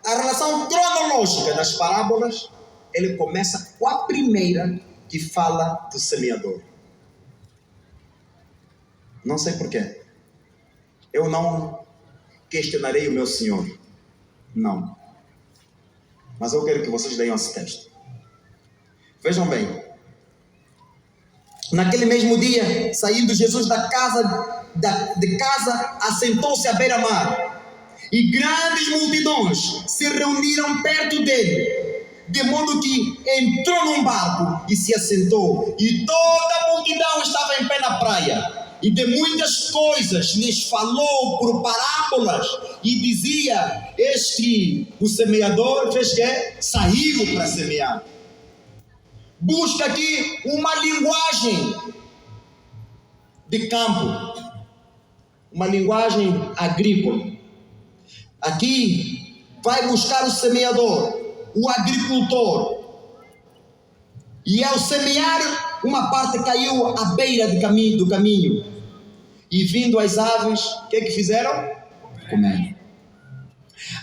A relação cronológica das parábolas, Ele começa com a primeira que fala do semeador. Não sei porquê. Eu não questionarei o meu Senhor. Não. Mas eu quero que vocês leiam esse texto. Vejam bem. Naquele mesmo dia, saindo Jesus de casa, assentou-se à beira-mar. E grandes multidões se reuniram perto dele, de modo que entrou num barco e se assentou. E toda a multidão estava em pé na praia. E de muitas coisas lhes falou por parábolas, e dizia: eis que o semeador fez que? Saiu para semear. Busca aqui uma linguagem de campo, uma linguagem agrícola. Aqui vai buscar o semeador, o agricultor. E ao semear, uma parte caiu à beira do caminho. E vindo as aves, o que fizeram? Comeram.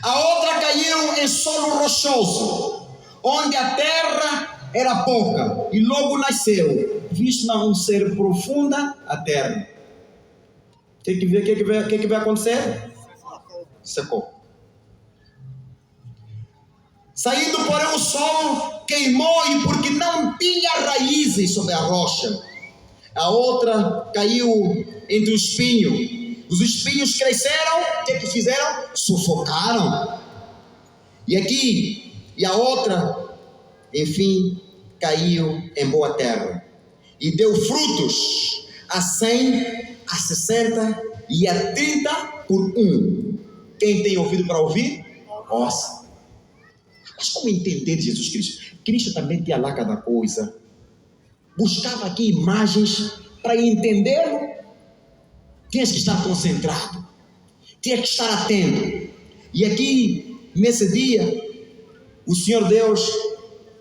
A outra caiu em solo rochoso, onde a terra era pouca, e logo nasceu, visto não ser profunda a terra. O que vai acontecer? Secou. Saindo, porém, o sol queimou, e porque não tinha raízes sobre a rocha. A outra caiu entre o espinho. Os espinhos cresceram, o que fizeram? Sufocaram. E a outra, enfim, caiu em boa terra. E deu frutos a 100, a 60 e a 30 por um. Quem tem ouvido para ouvir, ouça. Mas como entender Jesus Cristo? Cristo também tinha lá cada coisa. Buscava aqui imagens para entendê-lo, tens que estar concentrado, tens que estar atento. E aqui, nesse dia, o Senhor Deus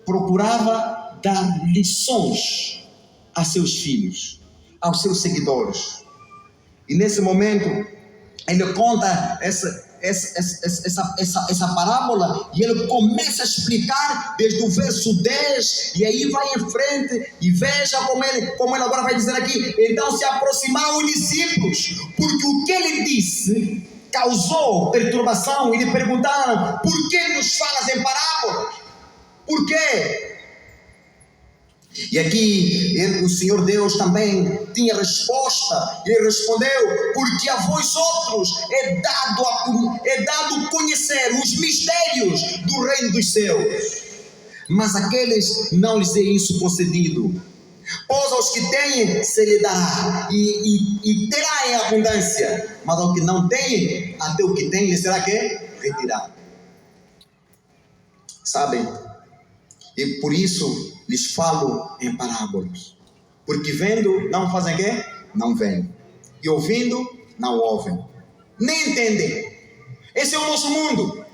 procurava dar lições a seus filhos, aos seus seguidores. E nesse momento, ele conta essa parábola e ele começa a explicar desde o verso 10 e aí vai em frente e veja como ele agora vai dizer aqui. Então se aproximaram os discípulos, porque o que ele disse causou perturbação, e lhe perguntaram: por que nos falas em parábolas? Por quê? E aqui o Senhor Deus também tinha resposta. Ele respondeu: porque a vós outros é dado conhecer os mistérios do reino dos céus, mas aqueles não lhes é isso concedido. Pois aos que têm se lhe dará e terá em abundância, mas ao que não tem, até o que tem lhe será que retirado. Sabem? E por isso lhes falo em parábolas, porque vendo não fazem quê? Não veem, e ouvindo não ouvem, nem entendem. Esse é o nosso mundo.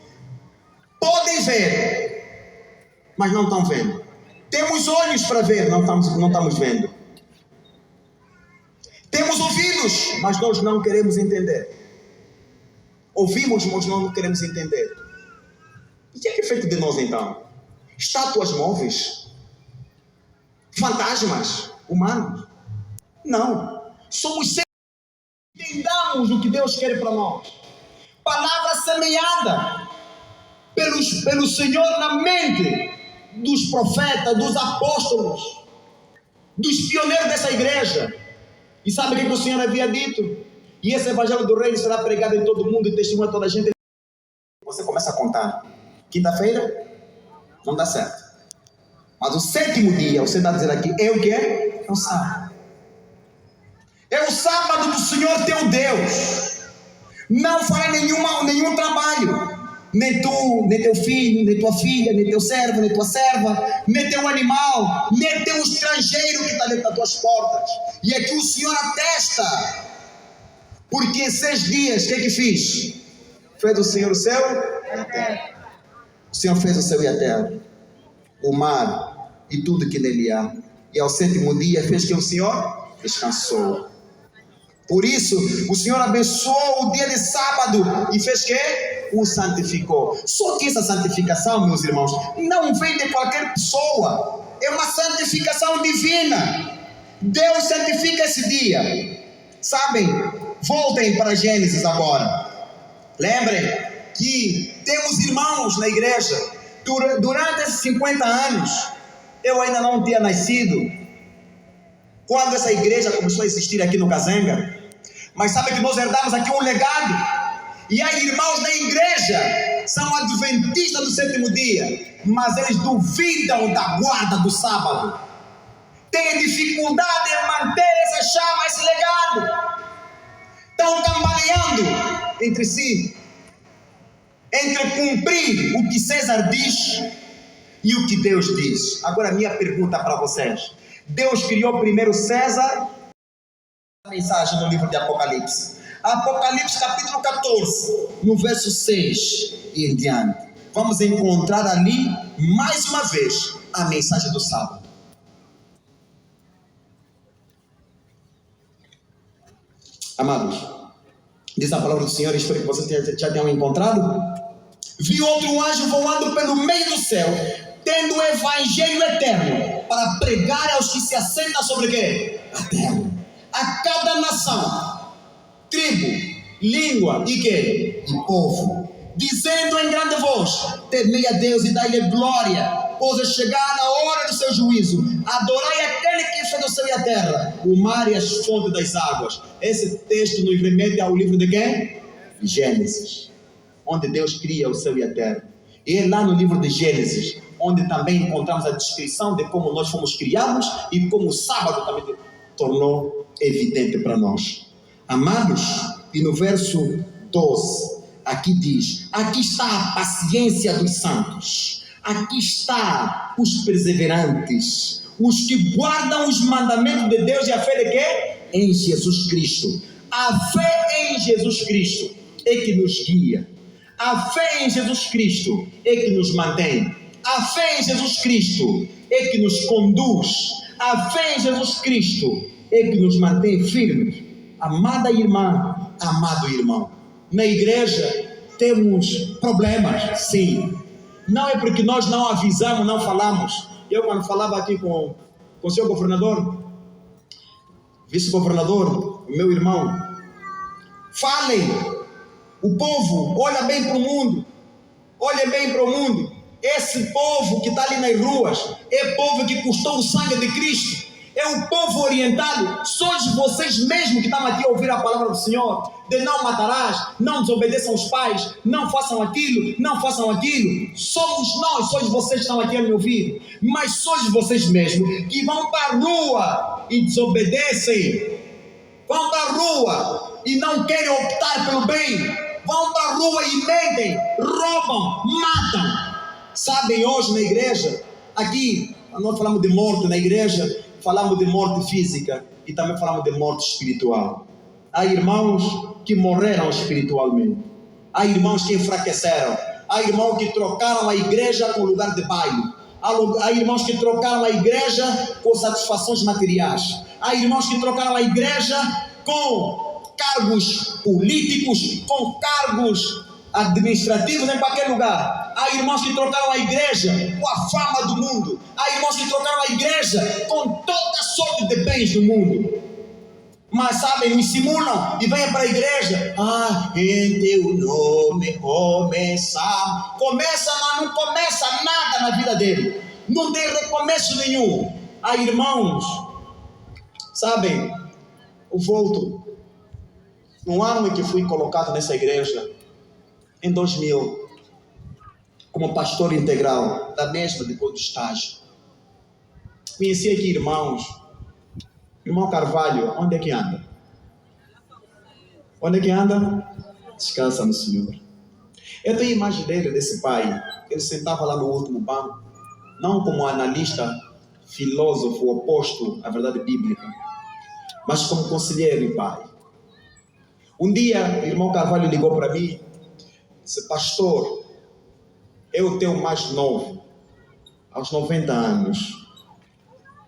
Podem ver, mas não estão vendo. Temos olhos para ver, não estamos vendo. Temos ouvidos, mas nós não queremos entender. Ouvimos, mas não queremos entender. O que é feito de nós então? Estátuas móveis? Fantasmas humanos? Não. Somos seres que entendamos o que Deus quer para nós. Palavra semeada pelo Senhor na mente dos profetas, dos apóstolos, dos pioneiros dessa igreja. E sabe o que o Senhor havia dito? E esse evangelho do reino será pregado em todo o mundo e testemunha a toda a gente. Você começa a contar. Quinta-feira não dá certo. Mas o sétimo dia, você está dizendo aqui, é o que é? É o sábado. É o sábado do Senhor teu Deus. Não fará nenhum trabalho. Nem tu, nem teu filho, nem tua filha, nem teu servo, nem tua serva, nem teu animal, nem teu estrangeiro que está dentro das tuas portas. E aqui o Senhor atesta. Porque em 6 dias, o que fiz? Fez o Senhor o céu e a terra. O Senhor fez o céu e a terra, o mar e tudo que nele há. E ao 7º dia fez que o Senhor descansou. Por isso, o Senhor abençoou o dia de sábado e fez que o santificou. Só que essa santificação, meus irmãos, não vem de qualquer pessoa. É uma santificação divina. Deus santifica esse dia. Sabem? Voltem para Gênesis agora. Lembrem que temos irmãos na igreja. Durante esses 50 anos, eu ainda não tinha nascido quando essa igreja começou a existir aqui no Cazenga. Mas sabe que nós herdamos aqui um legado. E há irmãos na igreja, são adventistas do 7º dia, mas eles duvidam da guarda do sábado. Têm dificuldade em manter essa chama, esse legado. Estão cambaleando entre si, entre cumprir o que César diz e o que Deus diz. Agora minha pergunta para vocês: Deus criou primeiro César? A mensagem no livro de Apocalipse. Apocalipse capítulo 14, no verso 6 e em diante. Vamos encontrar ali, mais uma vez, a mensagem do sábado. Amados, diz a palavra do Senhor, espero que vocês já tenham encontrado. Vi outro anjo voando pelo meio do céu, tendo o evangelho eterno, para pregar aos que se assentam sobre o quê? A terra. A cada nação, tribo, língua e quê? E povo, dizendo em grande voz: temei a Deus e dai-lhe glória, pois é chegada a hora do seu juízo. Adorai aquele que fez o céu e a terra, o mar e as fontes das águas. Esse texto nos remete ao livro de quem? Gênesis, onde Deus cria o céu e a terra. E é lá no livro de Gênesis onde também encontramos a descrição de como nós fomos criados e como o sábado também tornou evidente para nós. Amados, e no verso 12, aqui diz: aqui está a paciência dos santos, aqui está os perseverantes, os que guardam os mandamentos de Deus e a fé de quê? Em Jesus Cristo. A fé em Jesus Cristo é que nos guia. A fé em Jesus Cristo é que nos mantém. A fé em Jesus Cristo é que nos conduz. A fé em Jesus Cristo é que nos mantém firmes. Amada irmã, amado irmão, na igreja temos problemas, sim. Não é porque nós não avisamos, não falamos. Eu quando falava aqui com o senhor governador, vice-governador, o meu irmão, falem, o povo olha bem para o mundo, olha bem para o mundo. Esse povo que está ali nas ruas é povo que custou o sangue de Cristo. É o povo orientado. Sois vocês mesmos que estão aqui a ouvir a palavra do Senhor, de não matarás, não desobedeçam aos pais, não façam aquilo, não façam aquilo. Somos nós, sois vocês que estão aqui a me ouvir. Mas sois vocês mesmos que vão para a rua e desobedecem. Vão para a rua e não querem optar pelo bem. Vão para a rua e mentem, roubam, matam. Sabem, hoje na igreja, aqui, nós falamos de morte na igreja, falamos de morte física e também falamos de morte espiritual. Há irmãos que morreram espiritualmente. Há irmãos que enfraqueceram. Há irmãos que trocaram a igreja com lugar de baile. Há irmãos que trocaram a igreja com satisfações materiais. Há irmãos que trocaram a igreja com cargos políticos, com cargos administrativos em qualquer lugar. Há irmãos que trocaram a igreja com a fama do mundo. Há irmãos que trocaram a igreja com toda sorte de bens do mundo. Mas sabem, nos simulam e vêm para a igreja. Em teu nome começamos. Começa, mas não começa nada na vida dele. Não tem recomeço nenhum. Há irmãos, sabem, eu volto. No ano em que fui colocado nessa igreja, em 2000, como pastor integral da mesma depois do estágio, conheci aqui irmãos. Irmão Carvalho, onde é que anda? Onde é que anda? Descansa no Senhor. Eu tenho a imagem dele, desse pai. Ele sentava lá no último banco, não como analista, filósofo oposto à verdade bíblica, mas como conselheiro e pai. Um dia, o irmão Carvalho ligou para mim, disse: pastor, eu tenho mais novo, aos 90 anos.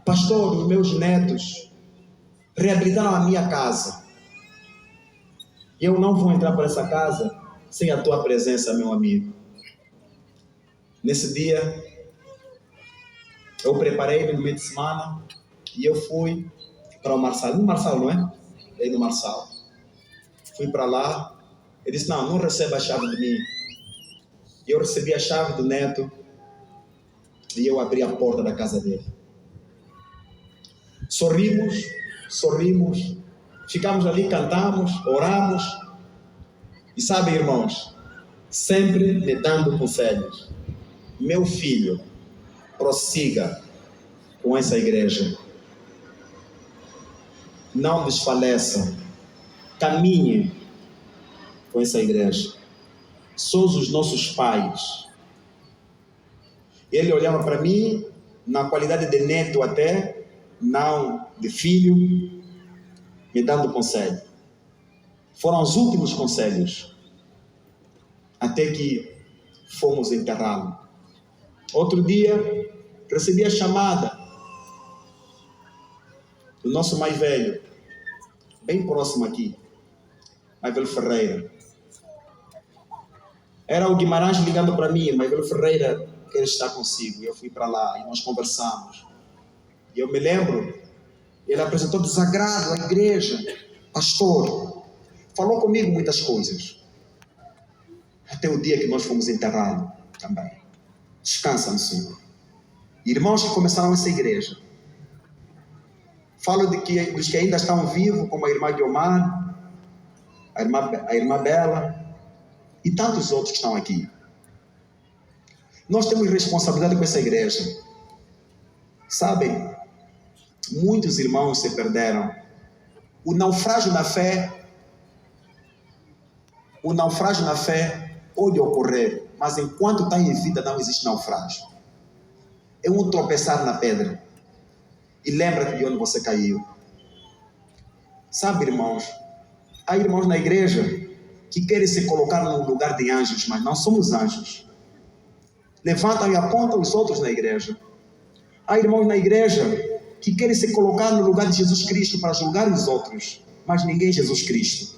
Pastor, os meus netos reabilitaram a minha casa. Eu não vou entrar para essa casa sem a tua presença, meu amigo. Nesse dia, eu preparei-me no meio de semana e eu fui para o Marçal. No Marçal, não é? Aí no Marçal. Fui para lá. Ele disse: não receba a chave de mim. Eu recebi a chave do neto e eu abri a porta da casa dele. Sorrimos, ficamos ali, cantamos, oramos. E sabem, irmãos, sempre me dando conselhos. Meu filho, prossiga com essa igreja. Não desfaleça. Caminhe com essa igreja. Sois os nossos pais. Ele olhava para mim, na qualidade de neto até, não de filho, me dando conselho. Foram os últimos conselhos, até que fomos enterrá-lo. Outro dia, recebi a chamada do nosso mais velho, bem próximo aqui, mais velho Ferreira. Era o Guimarães ligando para mim: mais velho Ferreira quer estar consigo. E eu fui para lá e nós conversamos. E eu me lembro, ele apresentou desagrado à igreja. Pastor, falou comigo muitas coisas. Até o dia que nós fomos enterrá-lo também. Descansa no Senhor. Irmãos que começaram essa igreja. Falo dos que ainda estão vivos, como a irmã Guiomar, a irmã Bela e tantos outros que estão aqui. Nós temos responsabilidade com essa igreja. Sabem, muitos irmãos se perderam. O naufrágio na fé pode ocorrer, mas enquanto está em vida não existe naufrágio. É um tropeçar na pedra. e lembra-te de onde você caiu. Sabe, irmãos, há irmãos na igreja que querem se colocar no lugar de anjos, mas não somos anjos. Levantam e apontam os outros na igreja. Há irmãos na igreja que querem se colocar no lugar de Jesus Cristo para julgar os outros, mas ninguém é Jesus Cristo.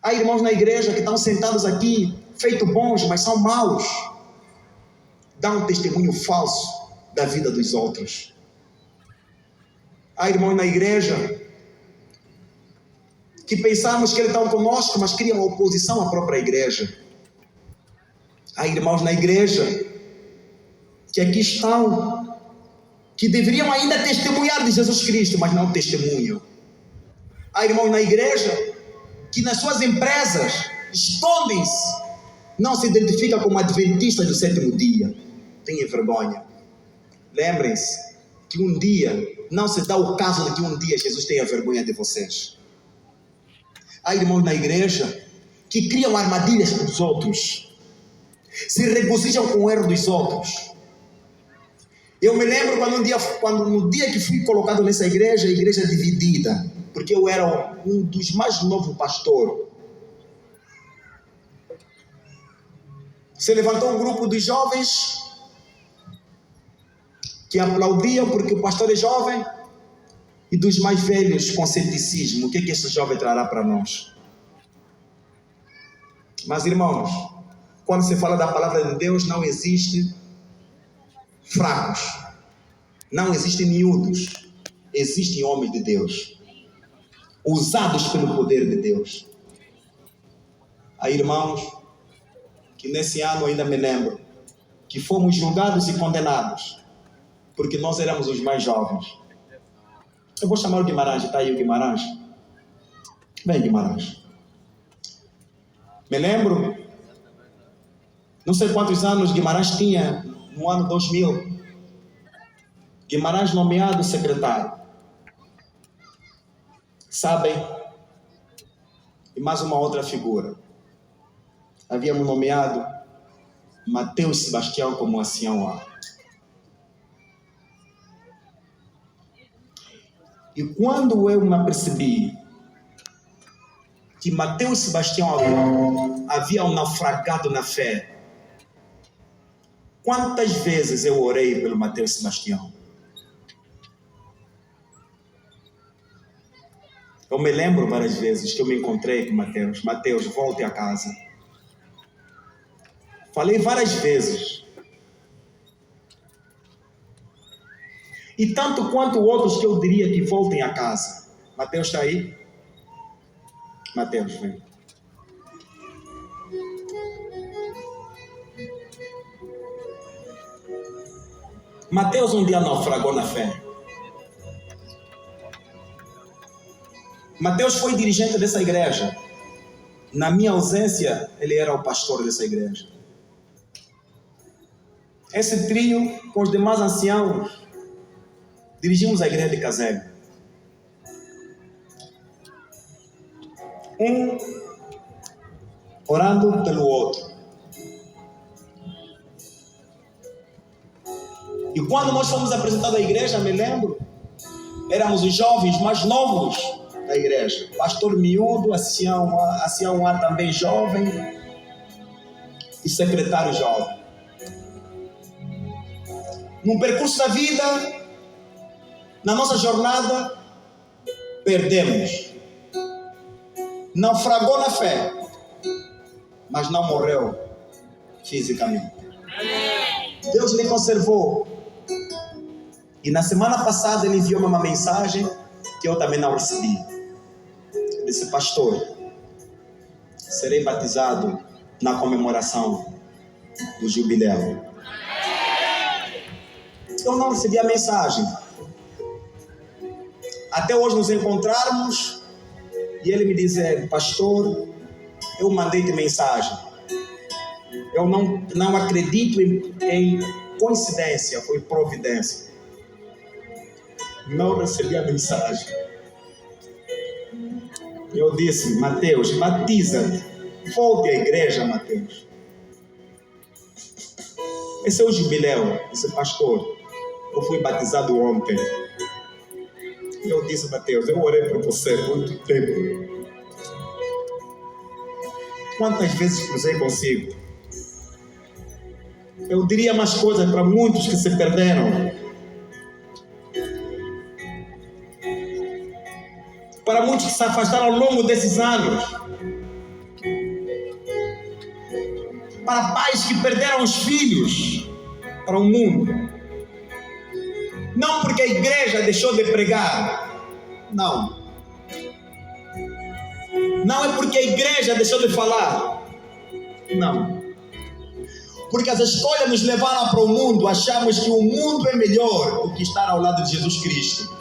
Há irmãos na igreja que estão sentados aqui, feitos bons, mas são maus. Dão um testemunho falso da vida dos outros. Há irmãos na igreja que pensamos que eles estão conosco, mas criam oposição à própria igreja. Há irmãos na igreja que aqui estão, que deveriam ainda testemunhar de Jesus Cristo, mas não testemunham. Há irmãos na igreja que nas suas empresas escondem-se, não se identificam como adventistas do sétimo dia. Tenham vergonha. Lembrem-se que um dia, não se dá o caso de que um dia Jesus tenha vergonha de vocês. Há irmãos na igreja que criam armadilhas para os outros, se regozijam com o erro dos outros. Eu me lembro quando no dia que fui colocado nessa igreja, a igreja dividida, porque eu era um dos mais novos pastores. Se levantou um grupo de jovens que aplaudiam porque o pastor é jovem, e dos mais velhos com ceticismo. O que esse jovem trará para nós? Mas irmãos, quando se fala da palavra de Deus, não existe fracos, não existem miúdos, existem homens de Deus, usados pelo poder de Deus. Há irmãos que nesse ano ainda me lembro que fomos julgados e condenados porque nós éramos os mais jovens. Eu vou chamar o Guimarães. Está aí o Guimarães? Vem, Guimarães. Me lembro, não sei quantos anos Guimarães tinha no ano 2000. Guimarães nomeado secretário. Sabem? E mais uma outra figura. Havíamos nomeado Mateus Sebastião como ancião A. E quando eu me apercebi que Mateus Sebastião havia naufragado na fé, quantas vezes eu orei pelo Mateus Sebastião? Eu me lembro várias vezes que eu me encontrei com Mateus. Mateus, volte a casa. Falei várias vezes. E tanto quanto outros que eu diria que voltem a casa. Mateus está aí? Mateus, vem. Mateus um dia naufragou na fé. Mateus foi dirigente dessa igreja. Na minha ausência, ele era o pastor dessa igreja. Esse trio, com os demais anciãos, dirigimos a igreja de Casé. Um orando pelo outro. E quando nós fomos apresentados à igreja, me lembro, éramos os jovens mais novos da igreja. Pastor miúdo, ancião A também jovem, e secretário jovem. No percurso da vida, na nossa jornada, perdemos. Naufragou na fé, mas não morreu fisicamente. Deus lhe conservou. E na semana passada ele enviou uma mensagem que eu também não recebi. Ele disse: pastor, serei batizado na comemoração do jubileu. Eu não recebi a mensagem. Até hoje nos encontrarmos e ele me dizer: pastor, eu mandei-te mensagem. Eu não acredito em coincidência, foi providência. Não recebi a mensagem. Eu disse: Mateus, batiza-te. Volte à igreja, Mateus. Esse é o jubileu. Esse pastor. Eu fui batizado ontem. E eu disse, Mateus, eu orei por você há muito tempo. Quantas vezes cruzei consigo? Eu diria mais coisas para muitos que se perderam. Para muitos que se afastaram ao longo desses anos. Para pais que perderam os filhos para o mundo. Não porque a igreja deixou de pregar. Não. Não é porque a igreja deixou de falar. Não. Porque as escolhas nos levaram para o mundo. Achamos que o mundo é melhor do que estar ao lado de Jesus Cristo.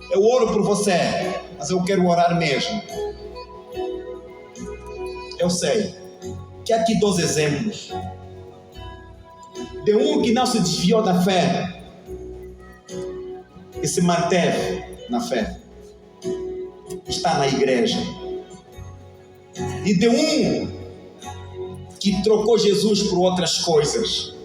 Eu oro por você, mas eu quero orar mesmo. Eu sei que aqui 2 exemplos. De um que não se desviou da fé e se manteve na fé. Está na igreja. E de um que trocou Jesus por outras coisas.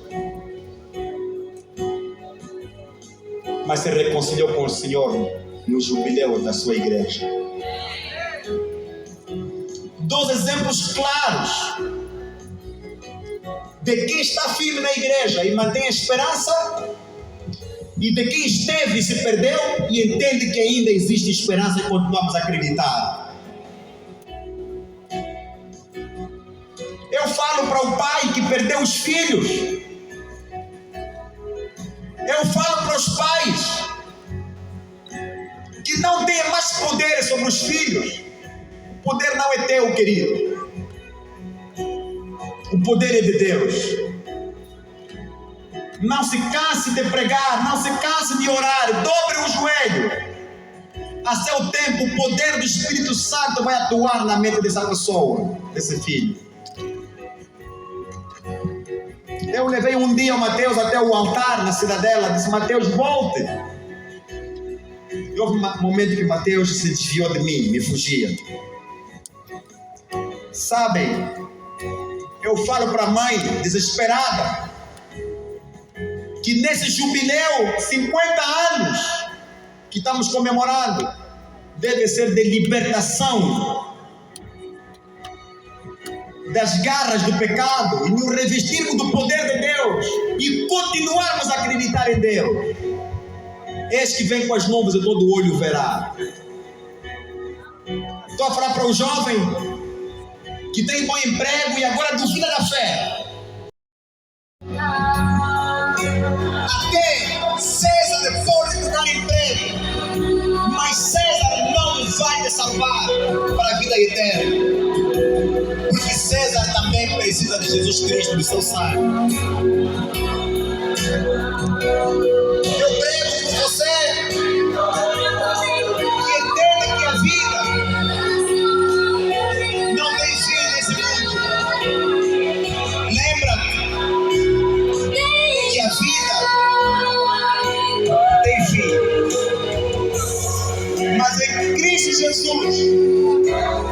Mas se reconciliou com o Senhor no jubileu da sua igreja. 2 exemplos claros de quem está firme na igreja e mantém a esperança, e de quem esteve e se perdeu e entende que ainda existe esperança e continuamos a acreditar. Eu falo para o pai que perdeu os filhos. Eu falo para os pais que não têm mais poder sobre os filhos. O poder não é teu, querido. O poder é de Deus. Não se canse de pregar, não se canse de orar, dobre o joelho. A seu tempo, o poder do Espírito Santo vai atuar na mente dessa pessoa, desse filho. Eu levei um dia o Mateus até o altar na cidadela, disse, Mateus, volte. E houve um momento que Mateus se desviou de mim, me fugia. Sabem, eu falo para a mãe, desesperada, que nesse jubileu, 50 anos, que estamos comemorando, deve ser de libertação das garras do pecado e nos revestirmos do poder de Deus e continuarmos a acreditar em Deus. Eis que vem com as nuvens e todo olho verá. Estou a falar para o jovem que tem bom emprego e agora duvida da fé. Até César pode te dar emprego, mas César não vai te salvar para a vida eterna. Porque César também precisa de Jesus Cristo, do seu sangue. Eu prego por você que entenda que a vida não tem fim nesse mundo. Lembra que a vida tem fim. Mas em Cristo Jesus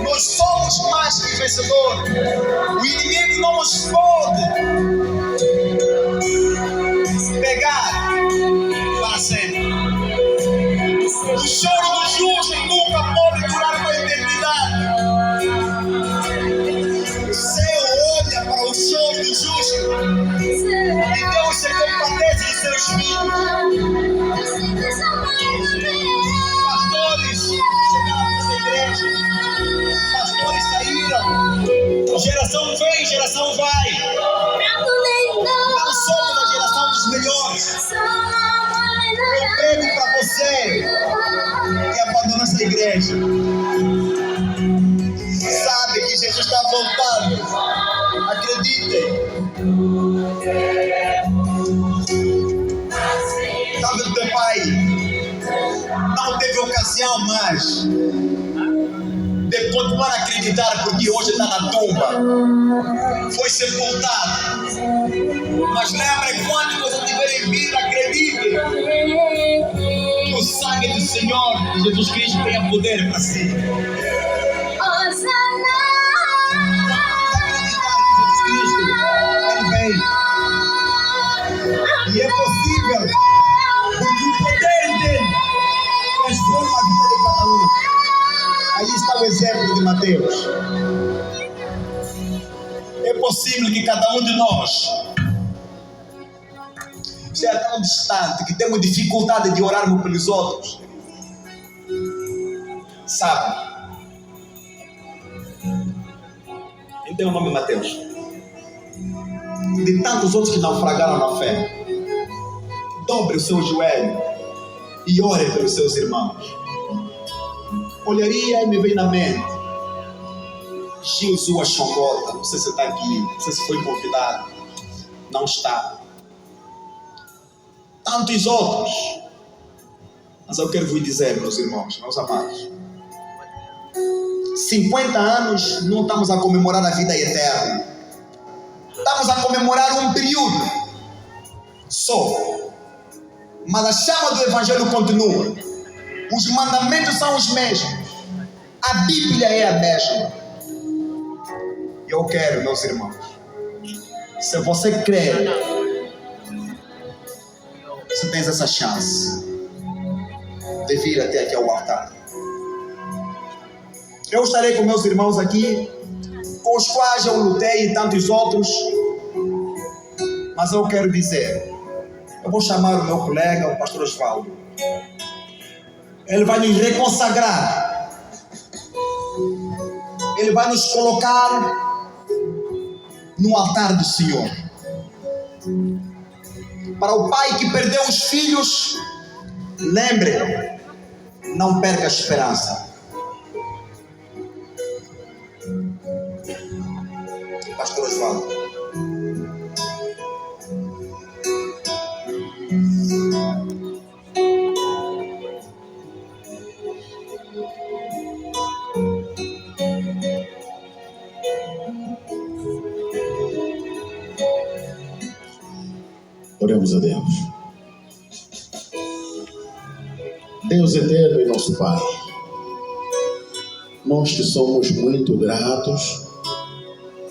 nós somos mais que vencedores. O inimigo não nos pode pegar para sempre. O choro do justo nunca pode durar para a eternidade. O céu olha para o choro do justo e Deus se compadece dos seus filhos. Pastores chegaram a essa igreja. Pastores saíram. Geração vem, geração vai. Não somos a geração dos melhores. Eu prego para você que abandonou essa igreja. Sabe que Jesus está voltando. Acreditem. Sabe do teu pai? Não teve ocasião mais de continuar a acreditar, porque hoje está na tumba, foi sepultado. Mas lembre, quando você tiver em vida, acredite que o sangue do Senhor, de Jesus Cristo, tem poder para si. Acreditar que Jesus Cristo, Ele Deus. É possível que cada um de nós seja tão distante que temos dificuldade de orarmos pelos outros. Sabe? Em teu nome, Mateus. De tantos outros que naufragaram na fé, dobre o seu joelho e ore pelos seus irmãos. Olharia e me veio na mente Gilzua Xongota, não sei se está aqui, não sei se foi convidado, não está. Tantos outros. Mas eu quero vos dizer, meus irmãos, meus amados, 50 anos não estamos a comemorar a vida eterna. Estamos a comemorar um período só. Mas a chama do Evangelho continua. Os mandamentos são os mesmos. A Bíblia é a mesma. Eu quero, meus irmãos, se você crer, você tem essa chance de vir até aqui ao altar. Eu estarei com meus irmãos aqui, com os quais eu lutei e tantos outros. Mas eu quero dizer, eu vou chamar o meu colega, o pastor Osvaldo. Ele vai nos reconsagrar. Ele vai nos colocar no altar do Senhor. Para o pai que perdeu os filhos, lembre, não perca a esperança. Pastor Osvaldo. Oremos a Deus. Deus eterno e nosso Pai, nós te somos muito gratos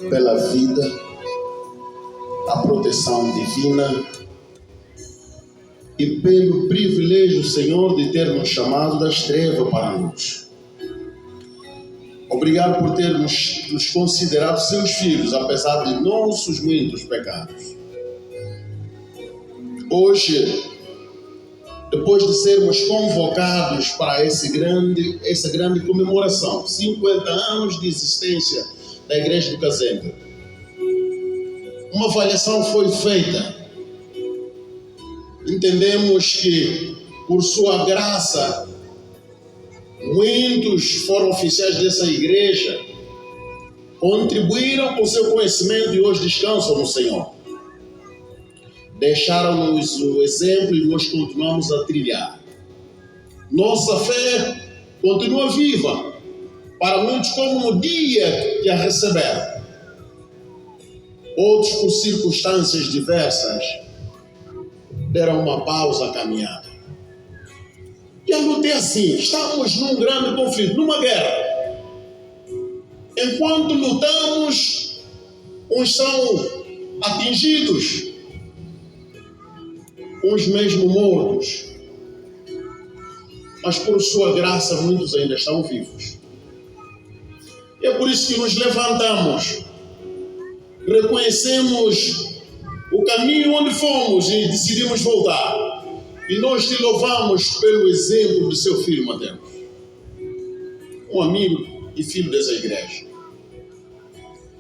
pela vida, a proteção divina e pelo privilégio, Senhor, de ter nos chamado das trevas para a luz. Obrigado por ter nos considerado seus filhos, apesar de nossos muitos pecados. Hoje, depois de sermos convocados para essa grande comemoração, 50 anos de existência da Igreja do Casemiro, uma avaliação foi feita. Entendemos que, por sua graça, muitos foram oficiais dessa igreja, contribuíram com seu conhecimento e hoje descansam no Senhor. Deixaram-nos o exemplo e nós continuamos a trilhar. Nossa fé continua viva para muitos como no dia que a receberam. Outros, por circunstâncias diversas, deram uma pausa à caminhada. E a luta é assim, estamos num grande conflito, numa guerra. Enquanto lutamos, uns são atingidos, uns mesmo mortos, mas por sua graça muitos ainda estão vivos. E é por isso que nos levantamos, reconhecemos o caminho onde fomos e decidimos voltar. E nós te louvamos pelo exemplo do seu filho Mateus, um amigo e filho dessa igreja,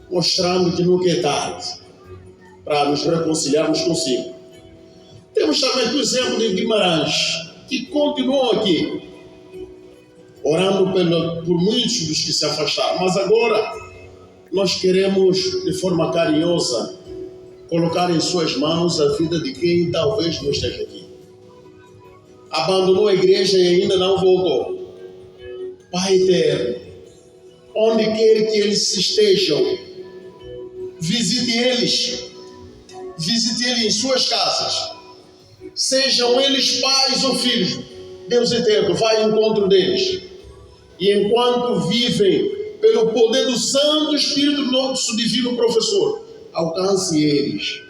mostrando que nunca é tarde para nos reconciliarmos consigo. Temos também o exemplo de Guimarães, que continuou aqui, orando por muitos dos que se afastaram. Mas agora, nós queremos, de forma carinhosa, colocar em suas mãos a vida de quem talvez não esteja aqui. Abandonou a igreja e ainda não voltou. Pai eterno, onde quer que eles estejam, visite eles em suas casas. Sejam eles pais ou filhos, Deus eterno, vai ao encontro deles. E enquanto vivem pelo poder do Santo Espírito do nosso divino professor, alcance eles.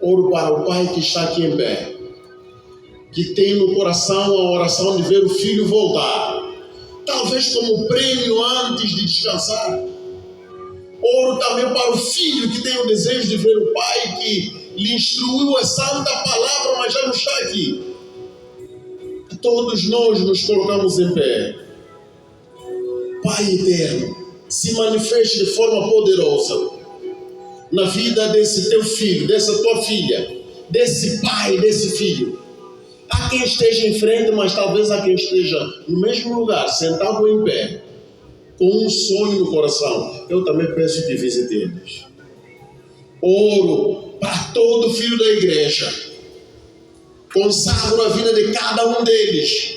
Oro para o Pai que está aqui em pé, que tem no coração a oração de ver o filho voltar. talvez como prêmio antes de descansar. Oro também para o filho que tem o desejo de ver o pai que lhe instruiu a santa palavra, mas já não está aqui. Todos nós nos colocamos em pé. Pai eterno, se manifeste de forma poderosa na vida desse teu filho, dessa tua filha, desse pai, desse filho. Há quem esteja em frente, mas talvez há quem esteja no mesmo lugar, sentado em pé, com um sonho no coração. Eu também peço que visite eles. Oro para todo filho da igreja. Consagro a vida de cada um deles,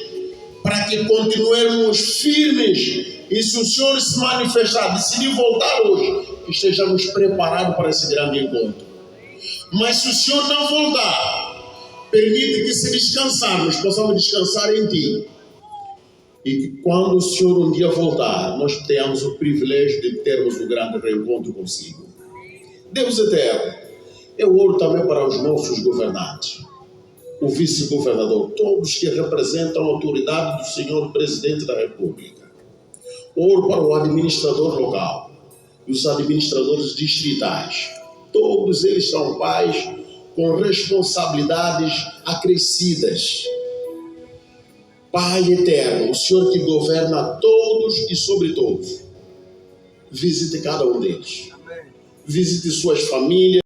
para que continuemos firmes. E se o Senhor se manifestar, decidir voltar hoje, estejamos preparados para esse grande encontro. Mas se o Senhor não voltar, permite que, se descansarmos, possamos descansar em Ti. E que quando o Senhor um dia voltar, nós tenhamos o privilégio de termos um grande reencontro consigo. Deus eterno, eu oro também para os nossos governantes, o vice-governador, todos que representam a autoridade do Senhor Presidente da República. Oro para o administrador local e os administradores distritais. Todos eles são pais com responsabilidades acrescidas. Pai eterno, o Senhor que governa todos e sobre todos, visite cada um deles. Visite suas famílias.